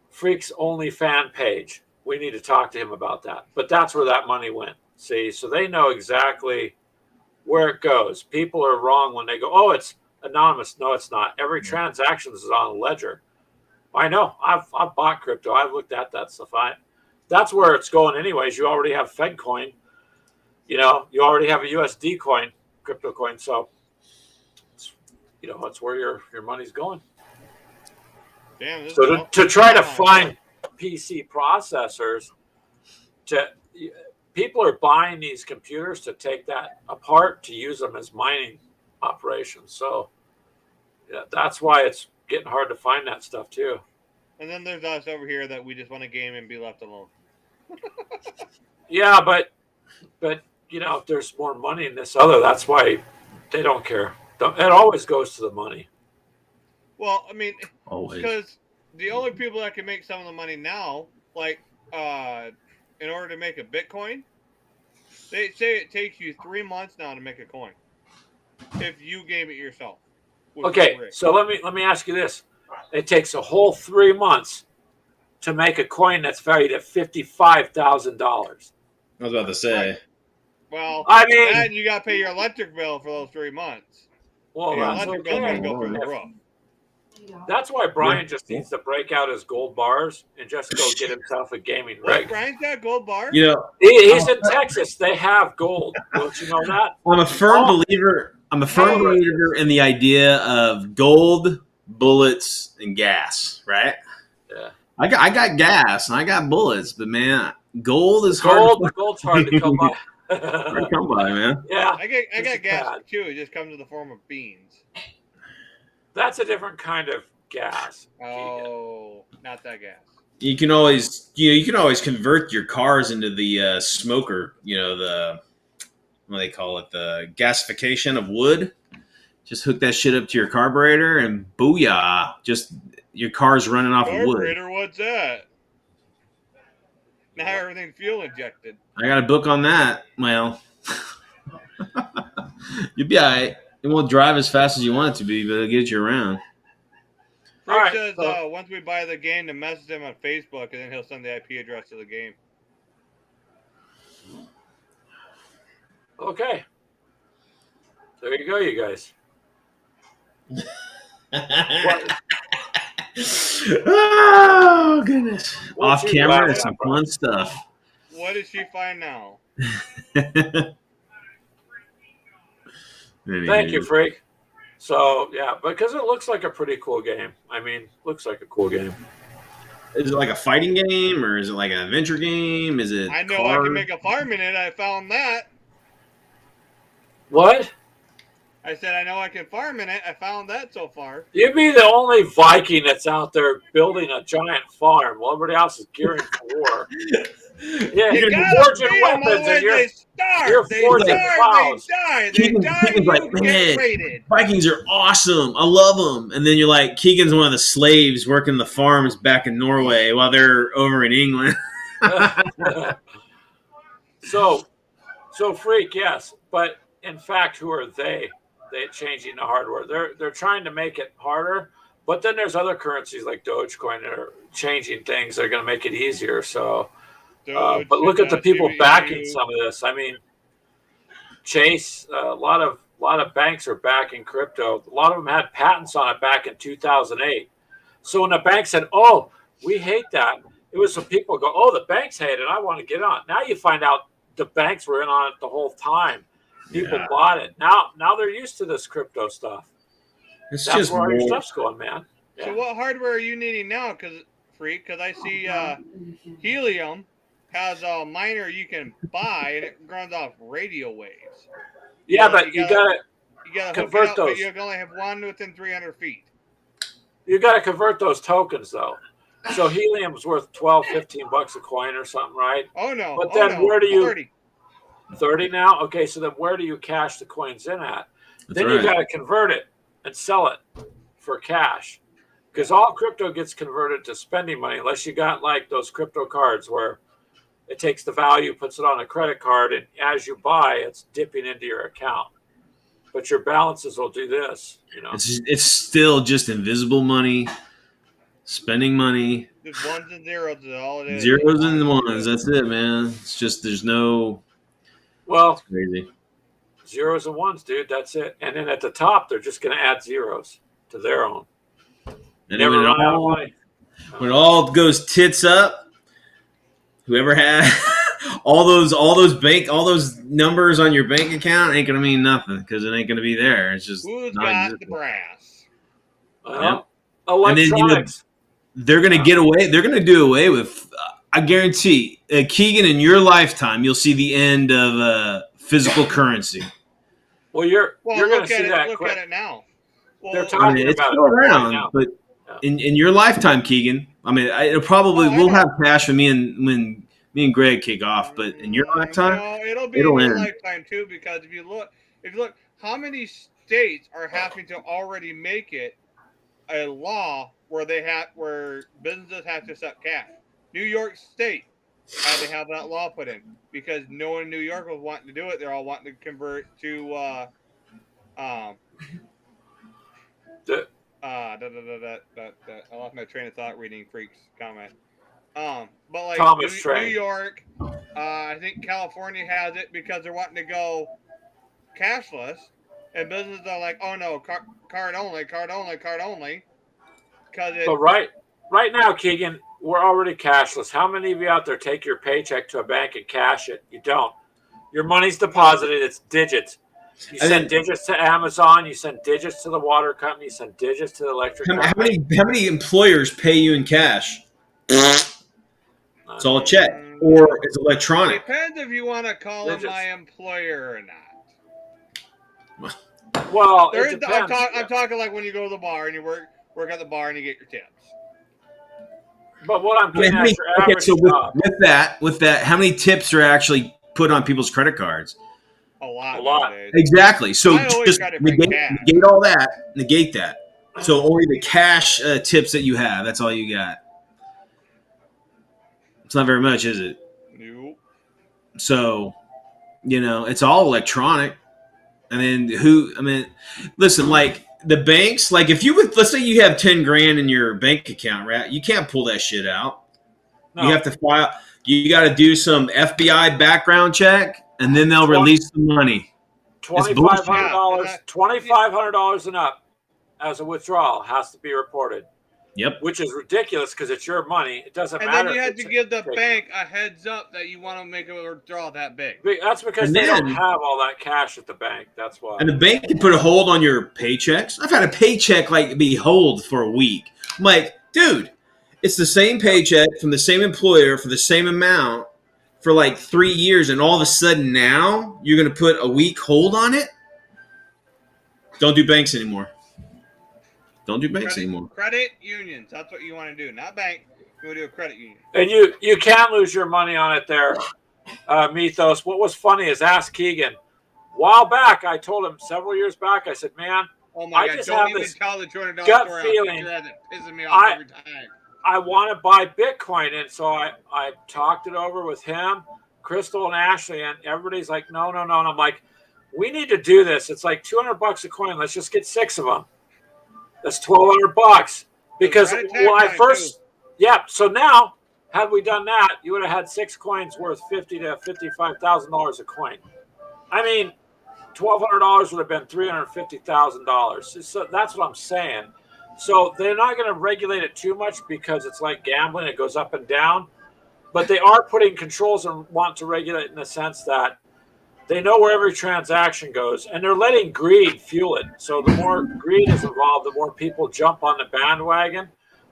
Freak's Only fan page. We need to talk to him about that. But that's where that money went. See, so they know exactly where it goes. People are wrong when they go, oh, it's anonymous. No, it's not. Every transaction is on a ledger. I know. I've bought crypto. I've looked at that stuff. That's where it's going anyways. You already have Fed coin. You already have a USD coin, crypto coin. So, it's where your money's going. Damn, so to try to find PC processors, people are buying these computers to take that apart to use them as mining operations. So that's why it's getting hard to find that stuff too. And then there's us over here that we just want to game and be left alone. Yeah, but if there's more money in this other, that's why they don't care. It always goes to the money. Well, I mean, Always. because the only people that can make some of the money now, like in order to make a Bitcoin, they say it takes you 3 months now to make a coin if you game it yourself. Okay, so let me ask you this: it takes a whole 3 months to make a coin that's valued at $55,000. I was about to say. Well, I mean, and you got to pay your electric bill for those 3 months. well, Your that's electric bill's okay. going to go through the roof. That's why Brian just needs to break out his gold bars and just go get himself a gaming What, rig. Brian's got gold bars? He's in Texas. They have gold. Don't you know that? I'm a firm believer. I'm a firm believer in the idea of gold, bullets, and gas. Right? Yeah. I got gas and I got bullets, but man, gold is Gold's hard to come by. hard to come by, man. Yeah. I got gas too. It just comes in the form of beans. That's a different kind of gas. Oh, not that gas. You can always convert your cars into the smoker. The what do they call it, the gasification of wood. Just hook that shit up to your carburetor and booyah! Just your car's running off of wood. Carburetor, what's that? Now everything's fuel injected. I got a book on that. Well, you'll be all right. It won't drive as fast as you want it to be, but it'll get you around. Frank says once we buy the game, to message him on Facebook, and then he'll send the IP address to the game. Okay. There you go, you guys. Oh, goodness. What's Off your camera, last it's some one? fun stuff. What does she find now? Thank you, Freak. So, yeah, because it looks like a pretty cool game. I mean, looks like a cool game. Is it like a fighting game, or is it like an adventure game? Is it? I know I can make a farm in it. I found that. What? I said I know I can farm in it. I found that so far. You'd be the only Viking that's out there building a giant farm while everybody else is gearing for war. Yeah, You you're gotta forging beat 'em, weapons and otherwise they starve. you're They forging starve. plows. They die. They Keegan's die. like, You man, get raided. Vikings are awesome. I love them. And then you're like, Keegan's one of the slaves working the farms back in Norway while they're over in England. So Freak, yes, but in fact, who are they? They're changing the hardware. They're trying to make it harder, but then there's other currencies like Dogecoin that are changing things. They're going to make it easier. So, but look at the people backing some of this. I mean, Chase, a lot of banks are backing crypto. A lot of them had patents on it back in 2008. So when the bank said, "Oh, we hate that," it was some people go, "Oh, the banks hate it. I want to get on." Now you find out the banks were in on it the whole time. People Yeah. bought it. Now they're used to this crypto stuff. It's That's just where all your more. stuff's going, man. So Yeah. what hardware are you needing now? Because I see Helium has a miner you can buy and it runs off radio waves. Yeah, but you gotta hook convert it up, those. but you can only have one within 300 feet. You gotta convert those tokens though. So helium's worth $12, $15 a coin or something, right? Oh no! But then where do you 30. 30 now? Okay, so then where do you cash the coins in at? That's Then right. you gotta convert it and sell it for cash. Because all crypto gets converted to spending money, unless you got like those crypto cards where it takes the value, puts it on a credit card, and as you buy, it's dipping into your account. But your balances will do this, you know. It's still just invisible money, spending money. Just ones and zeros is all it is. Zeros and ones. That's it, man. It's just there's no. Well, It's crazy. zeros and ones, dude. That's it. And then at the top, they're just going to add zeros to their own. And Never when run out of money. when it all goes tits up, whoever had all those numbers on your bank account ain't gonna mean nothing because it ain't gonna be there. It's just Who's not got existent. the brass? Well, And then, electronics. they're gonna get away. They're gonna do away with. I guarantee, Keegan, in your lifetime, you'll see the end of physical currency. Well, you're going to see that Look quick. at it now. Well, They're I talking mean, it's about still it right around, now. but Yeah. in your lifetime, Keegan, I mean, it'll probably I we'll know. have cash when me and Greg kick off. But in your lifetime, no, it'll be it'll in your end. lifetime too. Because if you look, how many states are having to already make it a law where businesses have to accept cash? New York State had to have that law put in because no one in New York was wanting to do it. They're all wanting to convert to I lost my train of thought reading Freak's comment. But like Thomas New Train. York, I think California has it because they're wanting to go cashless, and businesses are like, oh no, card only. Because But right now, Keegan, we're already cashless. How many of you out there take your paycheck to a bank and cash it? You don't. Your money's deposited. It's digits. You send digits to Amazon. You send digits to the water company. You send digits to the electric company. How many employers pay you in cash? It's all a check or it's electronic. Depends if you want to call them Digits. my employer or not. Well, it depends. I'm talking like when you go to the bar and you work at the bar and you get your tips. But what I'm getting at, your average so job. with that, how many tips are actually put on people's credit cards? A lot. Nowadays. Exactly. So I always just try to bring cash. negate all that. Negate that. So only the cash tips that you have. That's all you got. It's not very much, is it? Nope. So, it's all electronic. And then listen, like the banks, like if you would, let's say you have 10 grand in your bank account, right? You can't pull that shit out. No. You have to file, you got to do some FBI background check and then they'll release the money. $2,500, $2,500 and up as a withdrawal has to be reported. Yep. Which is ridiculous because it's your money. It doesn't matter. And then you have to give the bank a heads up that you want to make a withdrawal that big. That's because they don't have all that cash at the bank. That's why. And the bank can put a hold on your paychecks. I've had a paycheck be hold for a week. I'm like, dude, it's the same paycheck from the same employer for the same amount for like 3 years, and all of a sudden now you're going to put a week hold on it? Don't do banks anymore. Don't do banks anymore. Credit unions. That's what you want to do. Not bank. You want to do a credit union. And you can lose your money on it there, Mythos. What was funny is ask Keegan. A while back, I told him several years back, I said, man, oh my God, just don't have even this tell the $200 gut story. feeling. It's pissing me off every time. I want to buy Bitcoin. And so I talked it over with him, Crystal and Ashley, and everybody's like, no. And I'm like, we need to do this. It's like $200 a coin. Let's just get 6 of them. That's $1,200 because when I first, So now, had we done that, you would have had 6 coins worth $50,000 to $55,000 a coin. I mean, $1,200 would have been $350,000. So that's what I'm saying. So they're not going to regulate it too much because it's like gambling; it goes up and down. But they are putting controls and want to regulate in the sense that They know where every transaction goes, and they're letting greed fuel it. So the more greed is involved, the more people jump on the bandwagon.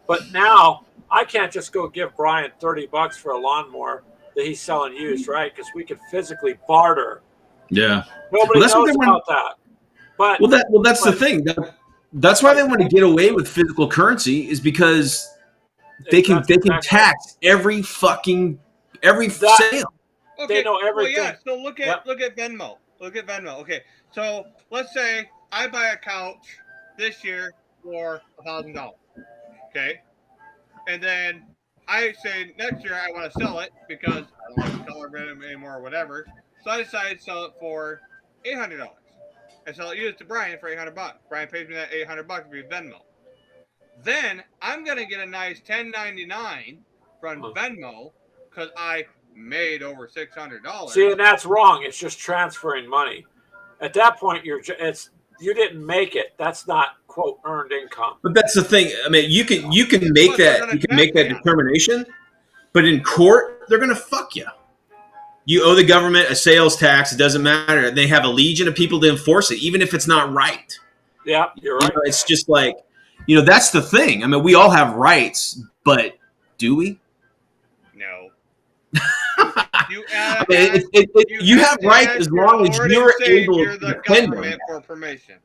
But now I can't just go give Brian $30 for a lawnmower that he's selling used, right? Because we could physically barter. Yeah. Nobody knows about that. But that's the thing. That's why they want to get away with physical currency, is because they can tax every sale. Okay, they know everything. Well, yeah. So look at Venmo. Look at Venmo. Okay, so let's say I buy a couch this year for $1,000. Okay, and then I say next year I want to sell it because I don't like the color of it anymore or whatever. So I decide to sell it for $800. I sell it used to Brian for $800. Brian pays me that $800 via Venmo. Then I'm gonna get a nice $10.99 from Venmo because I made over $600. See, and that's wrong. It's just transferring money. At that point, you didn't make it. That's not quote earned income. But that's the thing. I mean, you can make that determination, but in court they're gonna fuck you. You owe the government a sales tax. It doesn't matter. They have a legion of people to enforce it, even if it's not right. Yeah, you're right. It's just like, that's the thing. I mean, we all have rights, but do we? No. You have rights as long as you're able to defend them. For permission.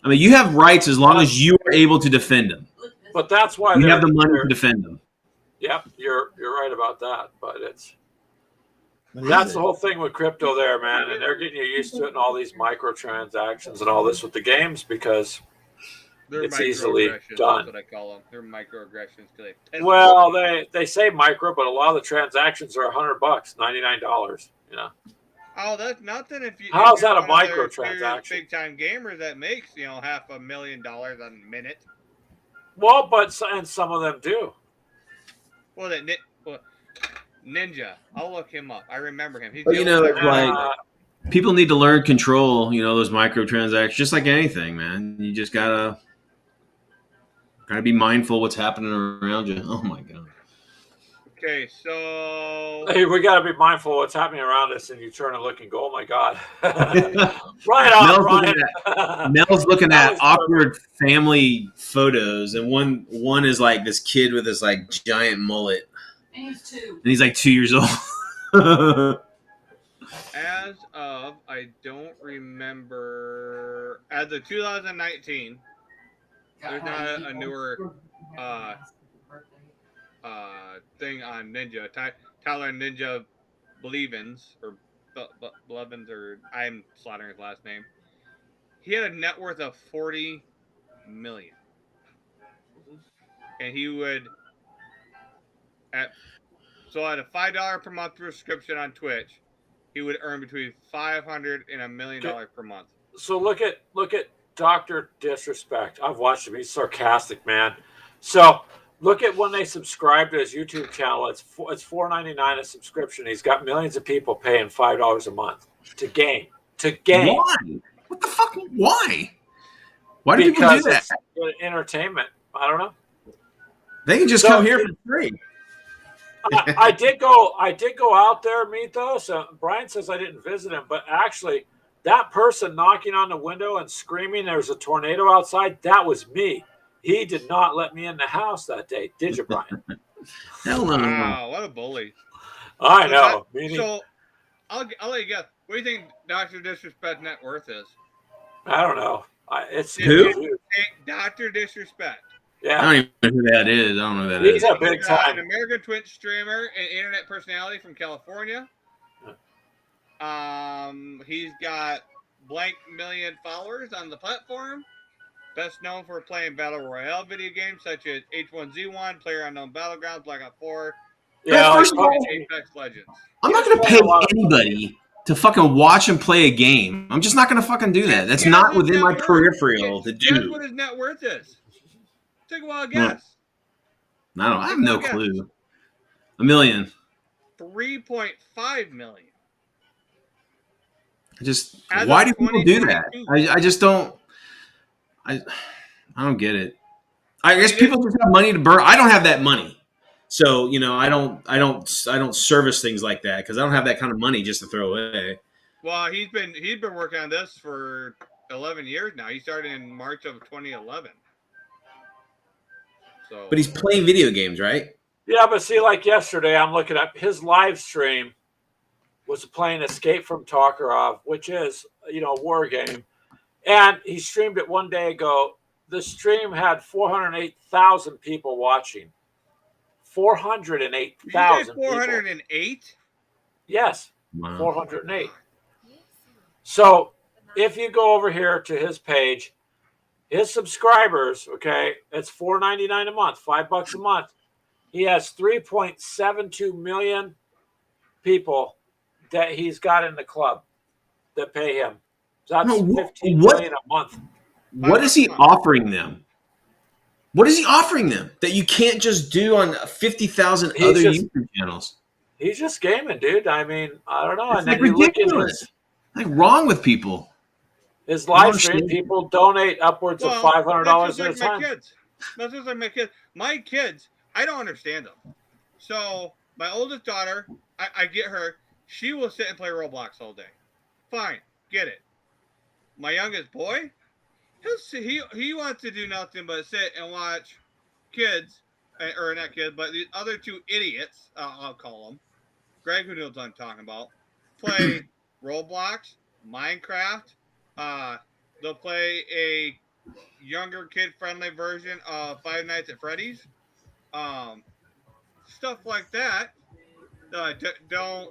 I mean, you have rights as long as you are able to defend them. But that's why you have the money to defend them. Yep, you're right about that. But that's the whole thing with crypto there, man. And they're getting you used to it and all these microtransactions and all this with the games because it's easily done. That's what I call them. They're microaggressions. Well, they say micro, but a lot of the transactions are $100, $99. Oh, that's nothing. How's that a microtransaction? Big time gamers that makes $500,000 a minute. Well, and some of them do. Well, Ninja. I'll look him up. I remember him. He's it's like people need to learn control. Those microtransactions, just like anything, man. You just gotta be mindful what's happening around you. Oh my god. Okay, so hey, we gotta be mindful of what's happening around us, and you turn and look and go, "Oh my god!" Right on, Ryan. Mel's looking at awkward family photos, and one is like this kid with this like giant mullet. And he's 2. And he's like 2 years old. As of, I don't remember, as of 2019, there's not a newer thing on Ninja. Tyler Ninja Blevins, or Blevins, or I'm slaughtering his last name. He had a net worth of $40 million. And he would... At a $5 per month subscription on Twitch, he would earn between $500 and $1 million per month. So look at Dr. Disrespect. I've watched him. He's sarcastic, man. So look at when they subscribe to his YouTube channel. It's $4.99 a subscription. He's got millions of people paying $5 a month to game. Why? What the fuck? Why? Why do people do that? It's entertainment. I don't know. They can just come here for free. I did go out there, Mito. So Brian says I didn't visit him, but actually, that person knocking on the window and screaming there's a tornado outside, that was me. He did not let me in the house that day, did you, Brian? Hell no. Wow, what a bully! I know. So I'll let you guess. What do you think Dr. Disrespect net worth is? I don't know. It's who? Dr. Disrespect. Yeah. I don't even know who that is. I don't know who that is. He's a big time. An American Twitch streamer and internet personality from California. He's got blank million followers on the platform. Best known for playing Battle Royale video games such as H1Z1, PlayerUnknown Battlegrounds, Black Ops 4, first of all, Apex Legends. I'm not going to pay anybody to fucking watch and play a game. I'm just not going to fucking do that. That's not within my peripheral to do. Guess what his net worth is? Take a wild guess. I have no clue. $1 million. 3.5 million. Why do people do that? I just don't. I don't get it. I guess people just have money to burn. I don't have that money, so I don't service things like that because I don't have that kind of money just to throw away. Well, he's been working on this for 11 years now. He started in March of 2011. So, But he's playing video games, right? Yeah, but see, like yesterday, I'm looking at his live stream was playing Escape from Tarkov, which is, a war game. And he streamed it one day ago. The stream had 408,000 people watching. did you say 408,000 people. 408? Yes, Wow. 408. So if you go over here to his page, his subscribers, okay, it's $4.99 a month, $5 a month. He has 3.72 million people that he's got in the club that pay him. So that's No, 15 million a month. What is he offering them? What is he offering them that you can't just do on 50,000 other YouTube channels? He's just gaming, dude. I mean, I don't know. It's and then like you look at ridiculous. Like wrong with people. his live stream, people donate upwards of $500 at a time. That's just like my kids. My kids, I don't understand them. So my oldest daughter, I get her. She will sit and play Roblox all day. Fine, get it. My youngest boy, he wants to do nothing but sit and watch kids, or not kids, but the other two idiots, I'll call them. Greg, who knows what I'm talking about, play Roblox, Minecraft. They'll play a younger kid-friendly version of Five Nights at Freddy's. Stuff like that. Don't.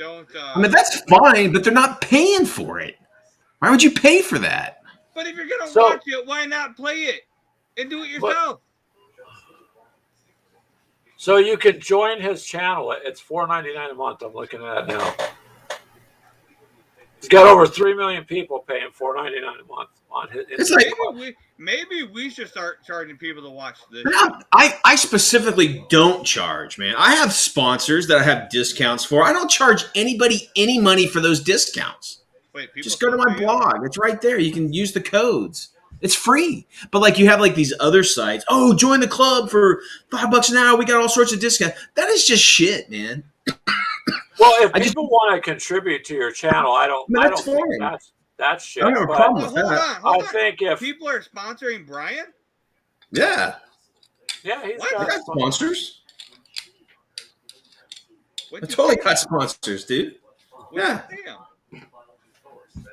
I mean, that's fine, but they're not paying for it. Why would you pay for that? But if you're gonna watch it, why not play it and do it yourself? So you can join his channel. It's $4.99 a month. I'm looking at it now. He's got over 3 million people paying $4.99 a month on his. It's like maybe we should start charging people to watch this. I specifically don't charge, man. I have sponsors that I have discounts for. I don't charge anybody any money for those discounts. Wait, just go to my blog. It's right there. You can use the codes. It's free. But like you have like these other sites. Oh, join the club for $5 an hour. We got all sorts of discounts. That is just shit, man. Well, if people want to contribute to your channel, I don't think that's shit. I don't have a problem with that. Hold on. I think if people are sponsoring Brian, he's got sponsors. I What'd you totally say? got sponsors, dude. What'd Yeah, you say?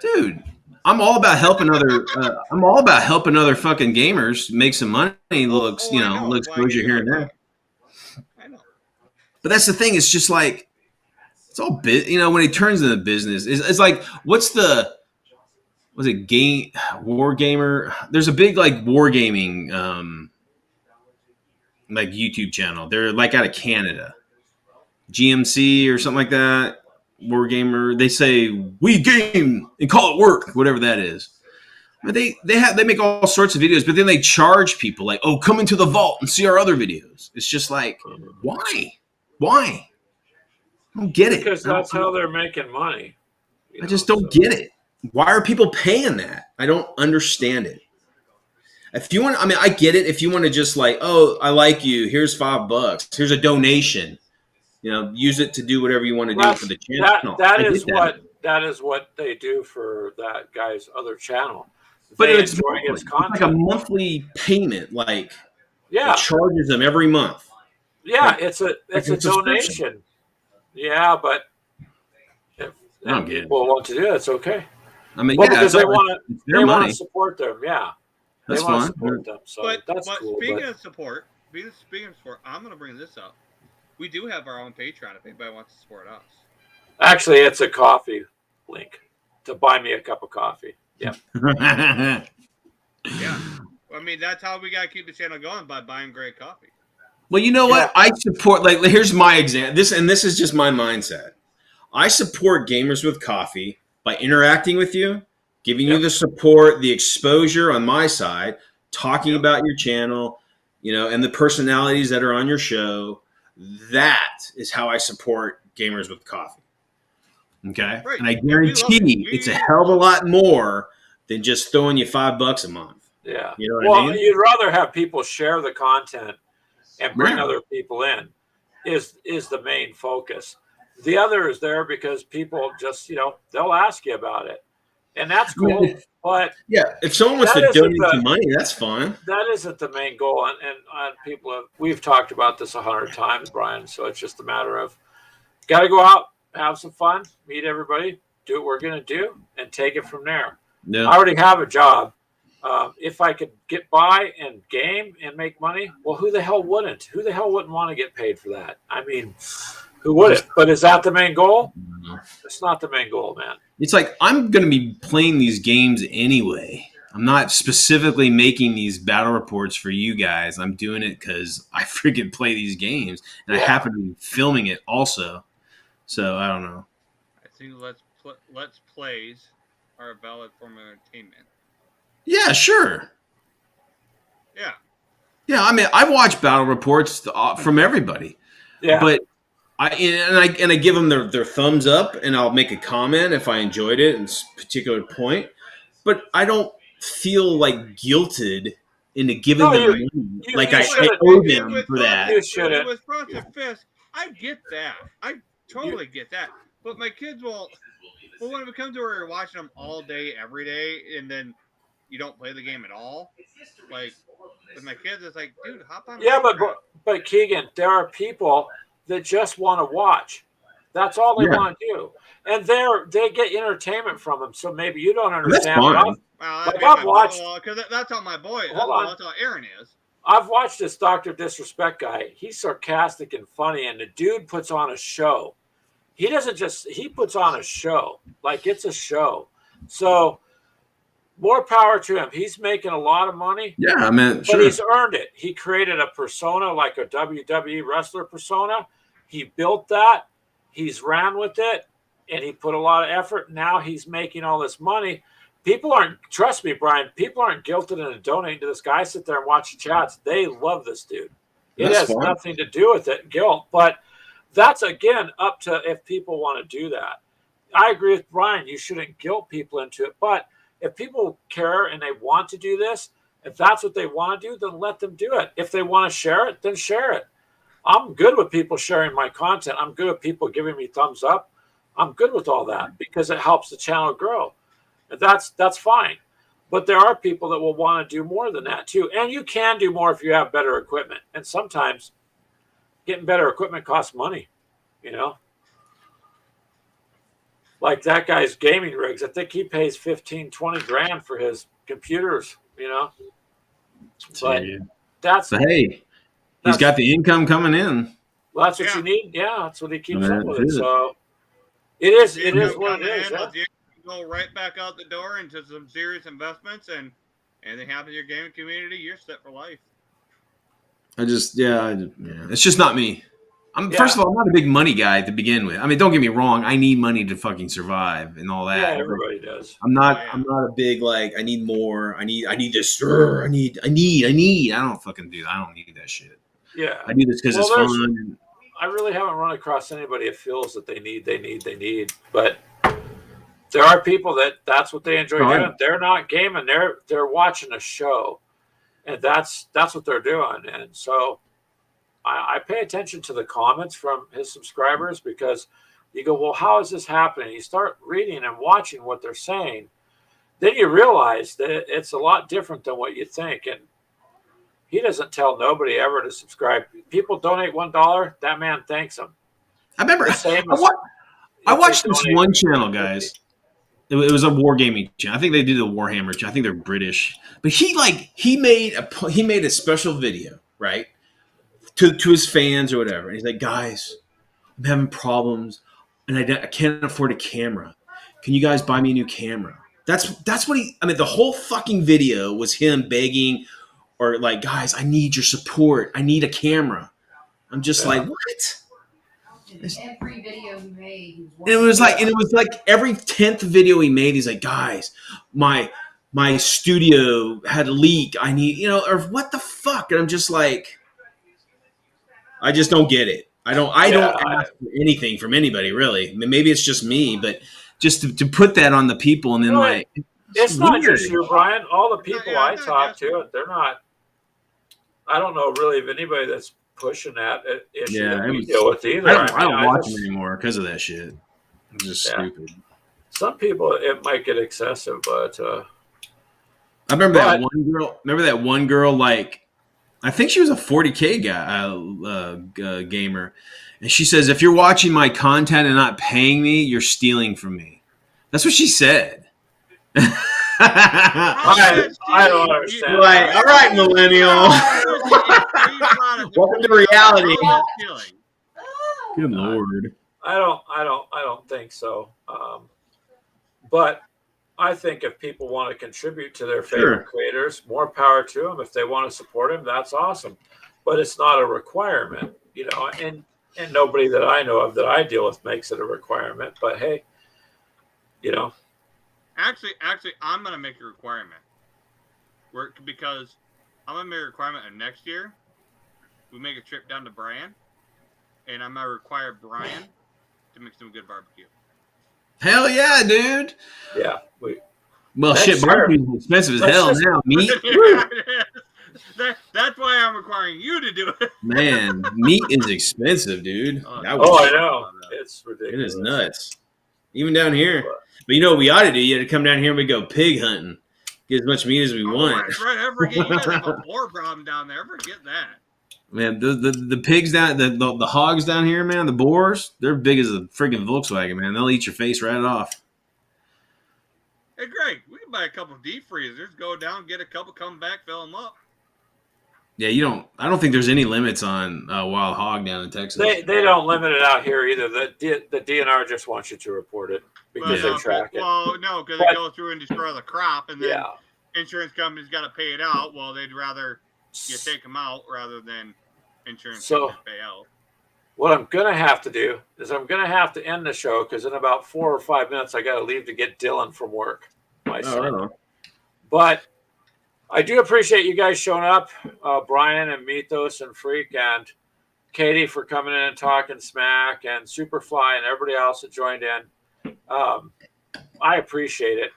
dude. I'm all about helping other. I'm all about helping other fucking gamers make some money. Looks, I know. little exposure here and there. I know. But that's the thing. It's just like it's all when he turns into business, it's like was it game war gamer? There's a big like wargaming like YouTube channel. They're like out of Canada, GMC or something like that. Wargamer. They say we game and call it work, whatever that is. But they make all sorts of videos, but then they charge people like, oh, come into the vault and see our other videos. It's just like, why? I don't get it. Because that's how they're making money. I just don't get it. Why are people paying that? I don't understand it. If you want, I mean, I get it. If you want to just like, oh, I like you. Here's $5. Here's a donation. Use it to do whatever you want to do for the channel. That is what they do for that guy's other channel. But it's like a monthly payment. Like, it charges them every month. Yeah, like, it's a donation. Yeah, but if people want to do it, it's okay. I mean, because they want to support them. Yeah, that's they want fine. to support them. So that's cool. Speaking of support, I'm going to bring this up. We do have our own Patreon if anybody wants to support us. Actually, it's a coffee link to buy me a cup of coffee. Yeah. Yeah. I mean, that's how we got to keep the channel going, by buying great coffee. Well, you know what? I support, like, here's my example. This is just my mindset. I support Gamers with Coffee by interacting with you, giving you the support, the exposure on my side, talking about your channel, and the personalities that are on your show. That is how I support Gamers with Coffee. Okay? Right. And I guarantee it's a hell of a lot more than just throwing you $5 a month. Yeah. You know what I mean? You'd rather have people share the content and bring other people in is the main focus. The other is there because people just, they'll ask you about it, and that's I mean, cool. But yeah, if someone wants that to isn't donate some money, that's fine. that isn't the main goal. And we've talked about this 100 times, Brian. So it's just a matter of got to go out, have some fun, meet everybody, do what we're going to do, and take it from there. Yeah. I already have a job. If I could get by and game and make money, well, who the hell wouldn't? Who the hell wouldn't want to get paid for that? I mean, who wouldn't? But is that the main goal? It's not the main goal, man. It's like I'm going to be playing these games anyway. I'm not specifically making these battle reports for you guys. I'm doing it because I freaking play these games, and I happen to be filming it also. So I don't know. I think let's plays are a valid form of entertainment. Yeah, sure. Yeah. Yeah, I mean, I watch battle reports from everybody. Yeah. But I give them their thumbs up, and I'll make a comment if I enjoyed it in a particular point. But I don't feel like guilted into giving them money. I owe them for that. With Frosted Fist, I get that. I totally get that. But my kids will. Well, when it comes to where you're watching them all day, every day, and then you don't play the game at all, like with my kids, it's like, dude, hop on. Yeah, but Keegan, there are people that just want to watch. That's all they want to do, and they get entertainment from them. So maybe you don't understand. I've watched because that's how my boy. That's how Aaron is. I've watched this Dr. Disrespect guy. He's sarcastic and funny, and the dude puts on a show. He puts on a show. Like, it's a show. So more power to him. He's making a lot of money. Yeah, I mean, but he's earned it. He created a persona, like a WWE wrestler persona. He built that. He's ran with it, and he put a lot of effort. Now he's making all this money. Trust me, Brian, people aren't guilted into donating to this guy. Sit there and watch the chats. They love this dude. It has nothing to do with it, guilt. But that's, again, up to if people want to do that. I agree with Brian. You shouldn't guilt people into it. But if people care and they want to do this, if that's what they want to do, then let them do it. If they want to share it, then share it. I'm good with people sharing my content. I'm good with people giving me thumbs up. I'm good with all that because it helps the channel grow. And that's fine. But there are people that will want to do more than that too. And you can do more if you have better equipment. And sometimes getting better equipment costs money, Like that guy's gaming rigs. I think he pays 15, 20 grand for his computers, But hey, he's got the income coming in. Well, that's what you need. Yeah, that's what he keeps up with it. So it is what it is. Yeah. Go right back out the door into some serious investments, and they happen in your gaming community, you're set for life. It's just not me. First of all, I'm not a big money guy to begin with. I mean, don't get me wrong. I need money to fucking survive and all that. Yeah, everybody does. I'm not a big, like, I need more. I need this. I need. I don't fucking do that. I don't need that shit. Yeah. I do this because it's fun. I really haven't run across anybody that feels that they need. But there are people that's what they enjoy doing. They're not gaming. They're watching a show. And that's what they're doing. And so I pay attention to the comments from his subscribers because you go, well, how is this happening? You start reading and watching what they're saying. Then you realize that it's a lot different than what you think. And he doesn't tell nobody ever to subscribe. People donate $1. That man thanks them. I remember. I watched this one channel, guys. It was a wargaming channel. I think they did a Warhammer channel. I think they're British. But he made a special video, right? To his fans or whatever. And he's like, guys, I'm having problems and I can't afford a camera. Can you guys buy me a new camera? That's what the whole fucking video was him begging or like, guys, I need your support. I need a camera. I'm just like, what? Every video he made, it was like every 10th video he made, he's like, guys, my studio had a leak. I need, or what the fuck? And I'm just like, I just don't get it. I don't ask for anything from anybody, really. I mean, maybe it's just me, but just to put that on the people and then it's not just you, Brian. All the people I talk to, they're not. I don't know really of anybody that's pushing that issue Yeah, that it we was- deal with either. I don't watch just- them anymore because of that shit. It's just Yeah. stupid. Some people, it might get excessive, but I remember that one girl. Remember that one girl? Like, I think she was a 40K guy, gamer, and she says, "If you're watching my content and not paying me, you're stealing from me." That's what she said. I don't understand. Right, all right, millennial. Welcome to reality. Good Lord. I don't think so. But I think if people want to contribute to their favorite creators, more power to them. If they want to support them, that's awesome. But it's not a requirement, you know. And nobody that I know of that I deal with makes it a requirement. But hey, you know. Actually, I'm gonna make a requirement. Because I'm gonna make a requirement of next year. We make a trip down to Bryan, and I'm gonna require Brian to make some good barbecue. Hell yeah, dude. Yeah. Well, shit, barbecue's expensive as hell now. Meat. That's why I'm requiring you to do it. Man, meat is expensive, dude. I know. It's ridiculous. It is nuts. Even down here. But you know what we ought to do? You ought to come down here and we go pig hunting. Get as much meat as we want. That's right. I forget you guys have a boar problem down there. Forget that. Man, the pigs down, the hogs down here, man, the boars, they're big as a freaking Volkswagen, man. They'll eat your face right off. Hey, Greg, we can buy a couple of deep freezers, go down, get a couple, come back, fill them up. Yeah, I don't think there's any limits on wild hog down in Texas. They don't limit it out here either. The DNR just wants you to report it because they track it. Well, no, because they go through and destroy the crop, and then insurance companies got to pay it out. Well, they'd rather you take them out rather than insurance companies pay out. What I'm going to have to do is I'm going to have to end the show because in about 4 or 5 minutes, I got to leave to get Dylan from work, my son. But I do appreciate you guys showing up, Brian and Mythos and Freak and Katie for coming in and talking smack, and Superfly and everybody else that joined in. I appreciate it.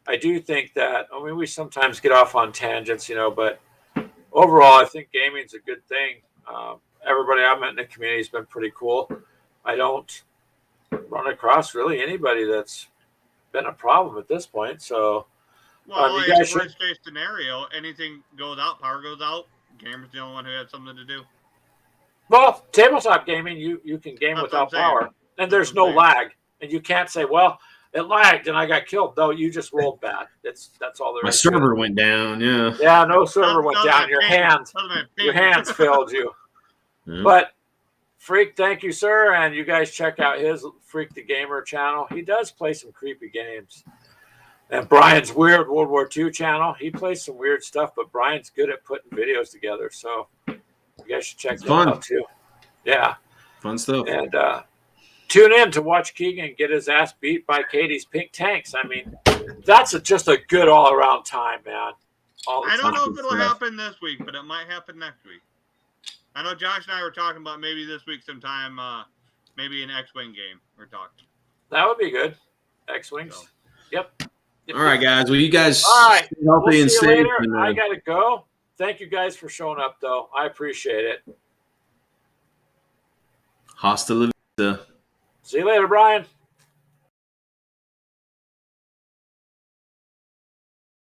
I do think that, I mean, we sometimes get off on tangents, you know, but overall, I think gaming's a good thing. Everybody I've met in the community has been pretty cool. I don't run across really anybody that's been a problem at this point. So, well, in worst case scenario, anything goes out, power goes out, gamer's the only one who had something to do. Well, tabletop gaming, you can game without power, and there's no lag, and you can't say, well, it lagged and I got killed. No, you just rolled bad. That's all there is. My server went down. Yeah. Yeah, no server went down. Your hands failed you. Yeah. But Freak, thank you, sir. And you guys check out his Freak the Gamer channel. He does play some creepy games. And Brian's Weird World War II channel. He plays some weird stuff, but Brian's good at putting videos together. So you guys should check that out too. Yeah. Fun stuff. And tune in to watch Keegan get his ass beat by Katie's pink tanks. I mean, that's just a good all-around time, man. I don't know if it'll happen this week, but it might happen next week. I know Josh and I were talking about maybe this week sometime, maybe an X-Wing game we're talking. That would be good. X-Wings. So. Yep. All right, guys. Well, you guys stay healthy and safe. I got to go. Thank you guys for showing up, though. I appreciate it. Hasta la vista. See you later, Brian.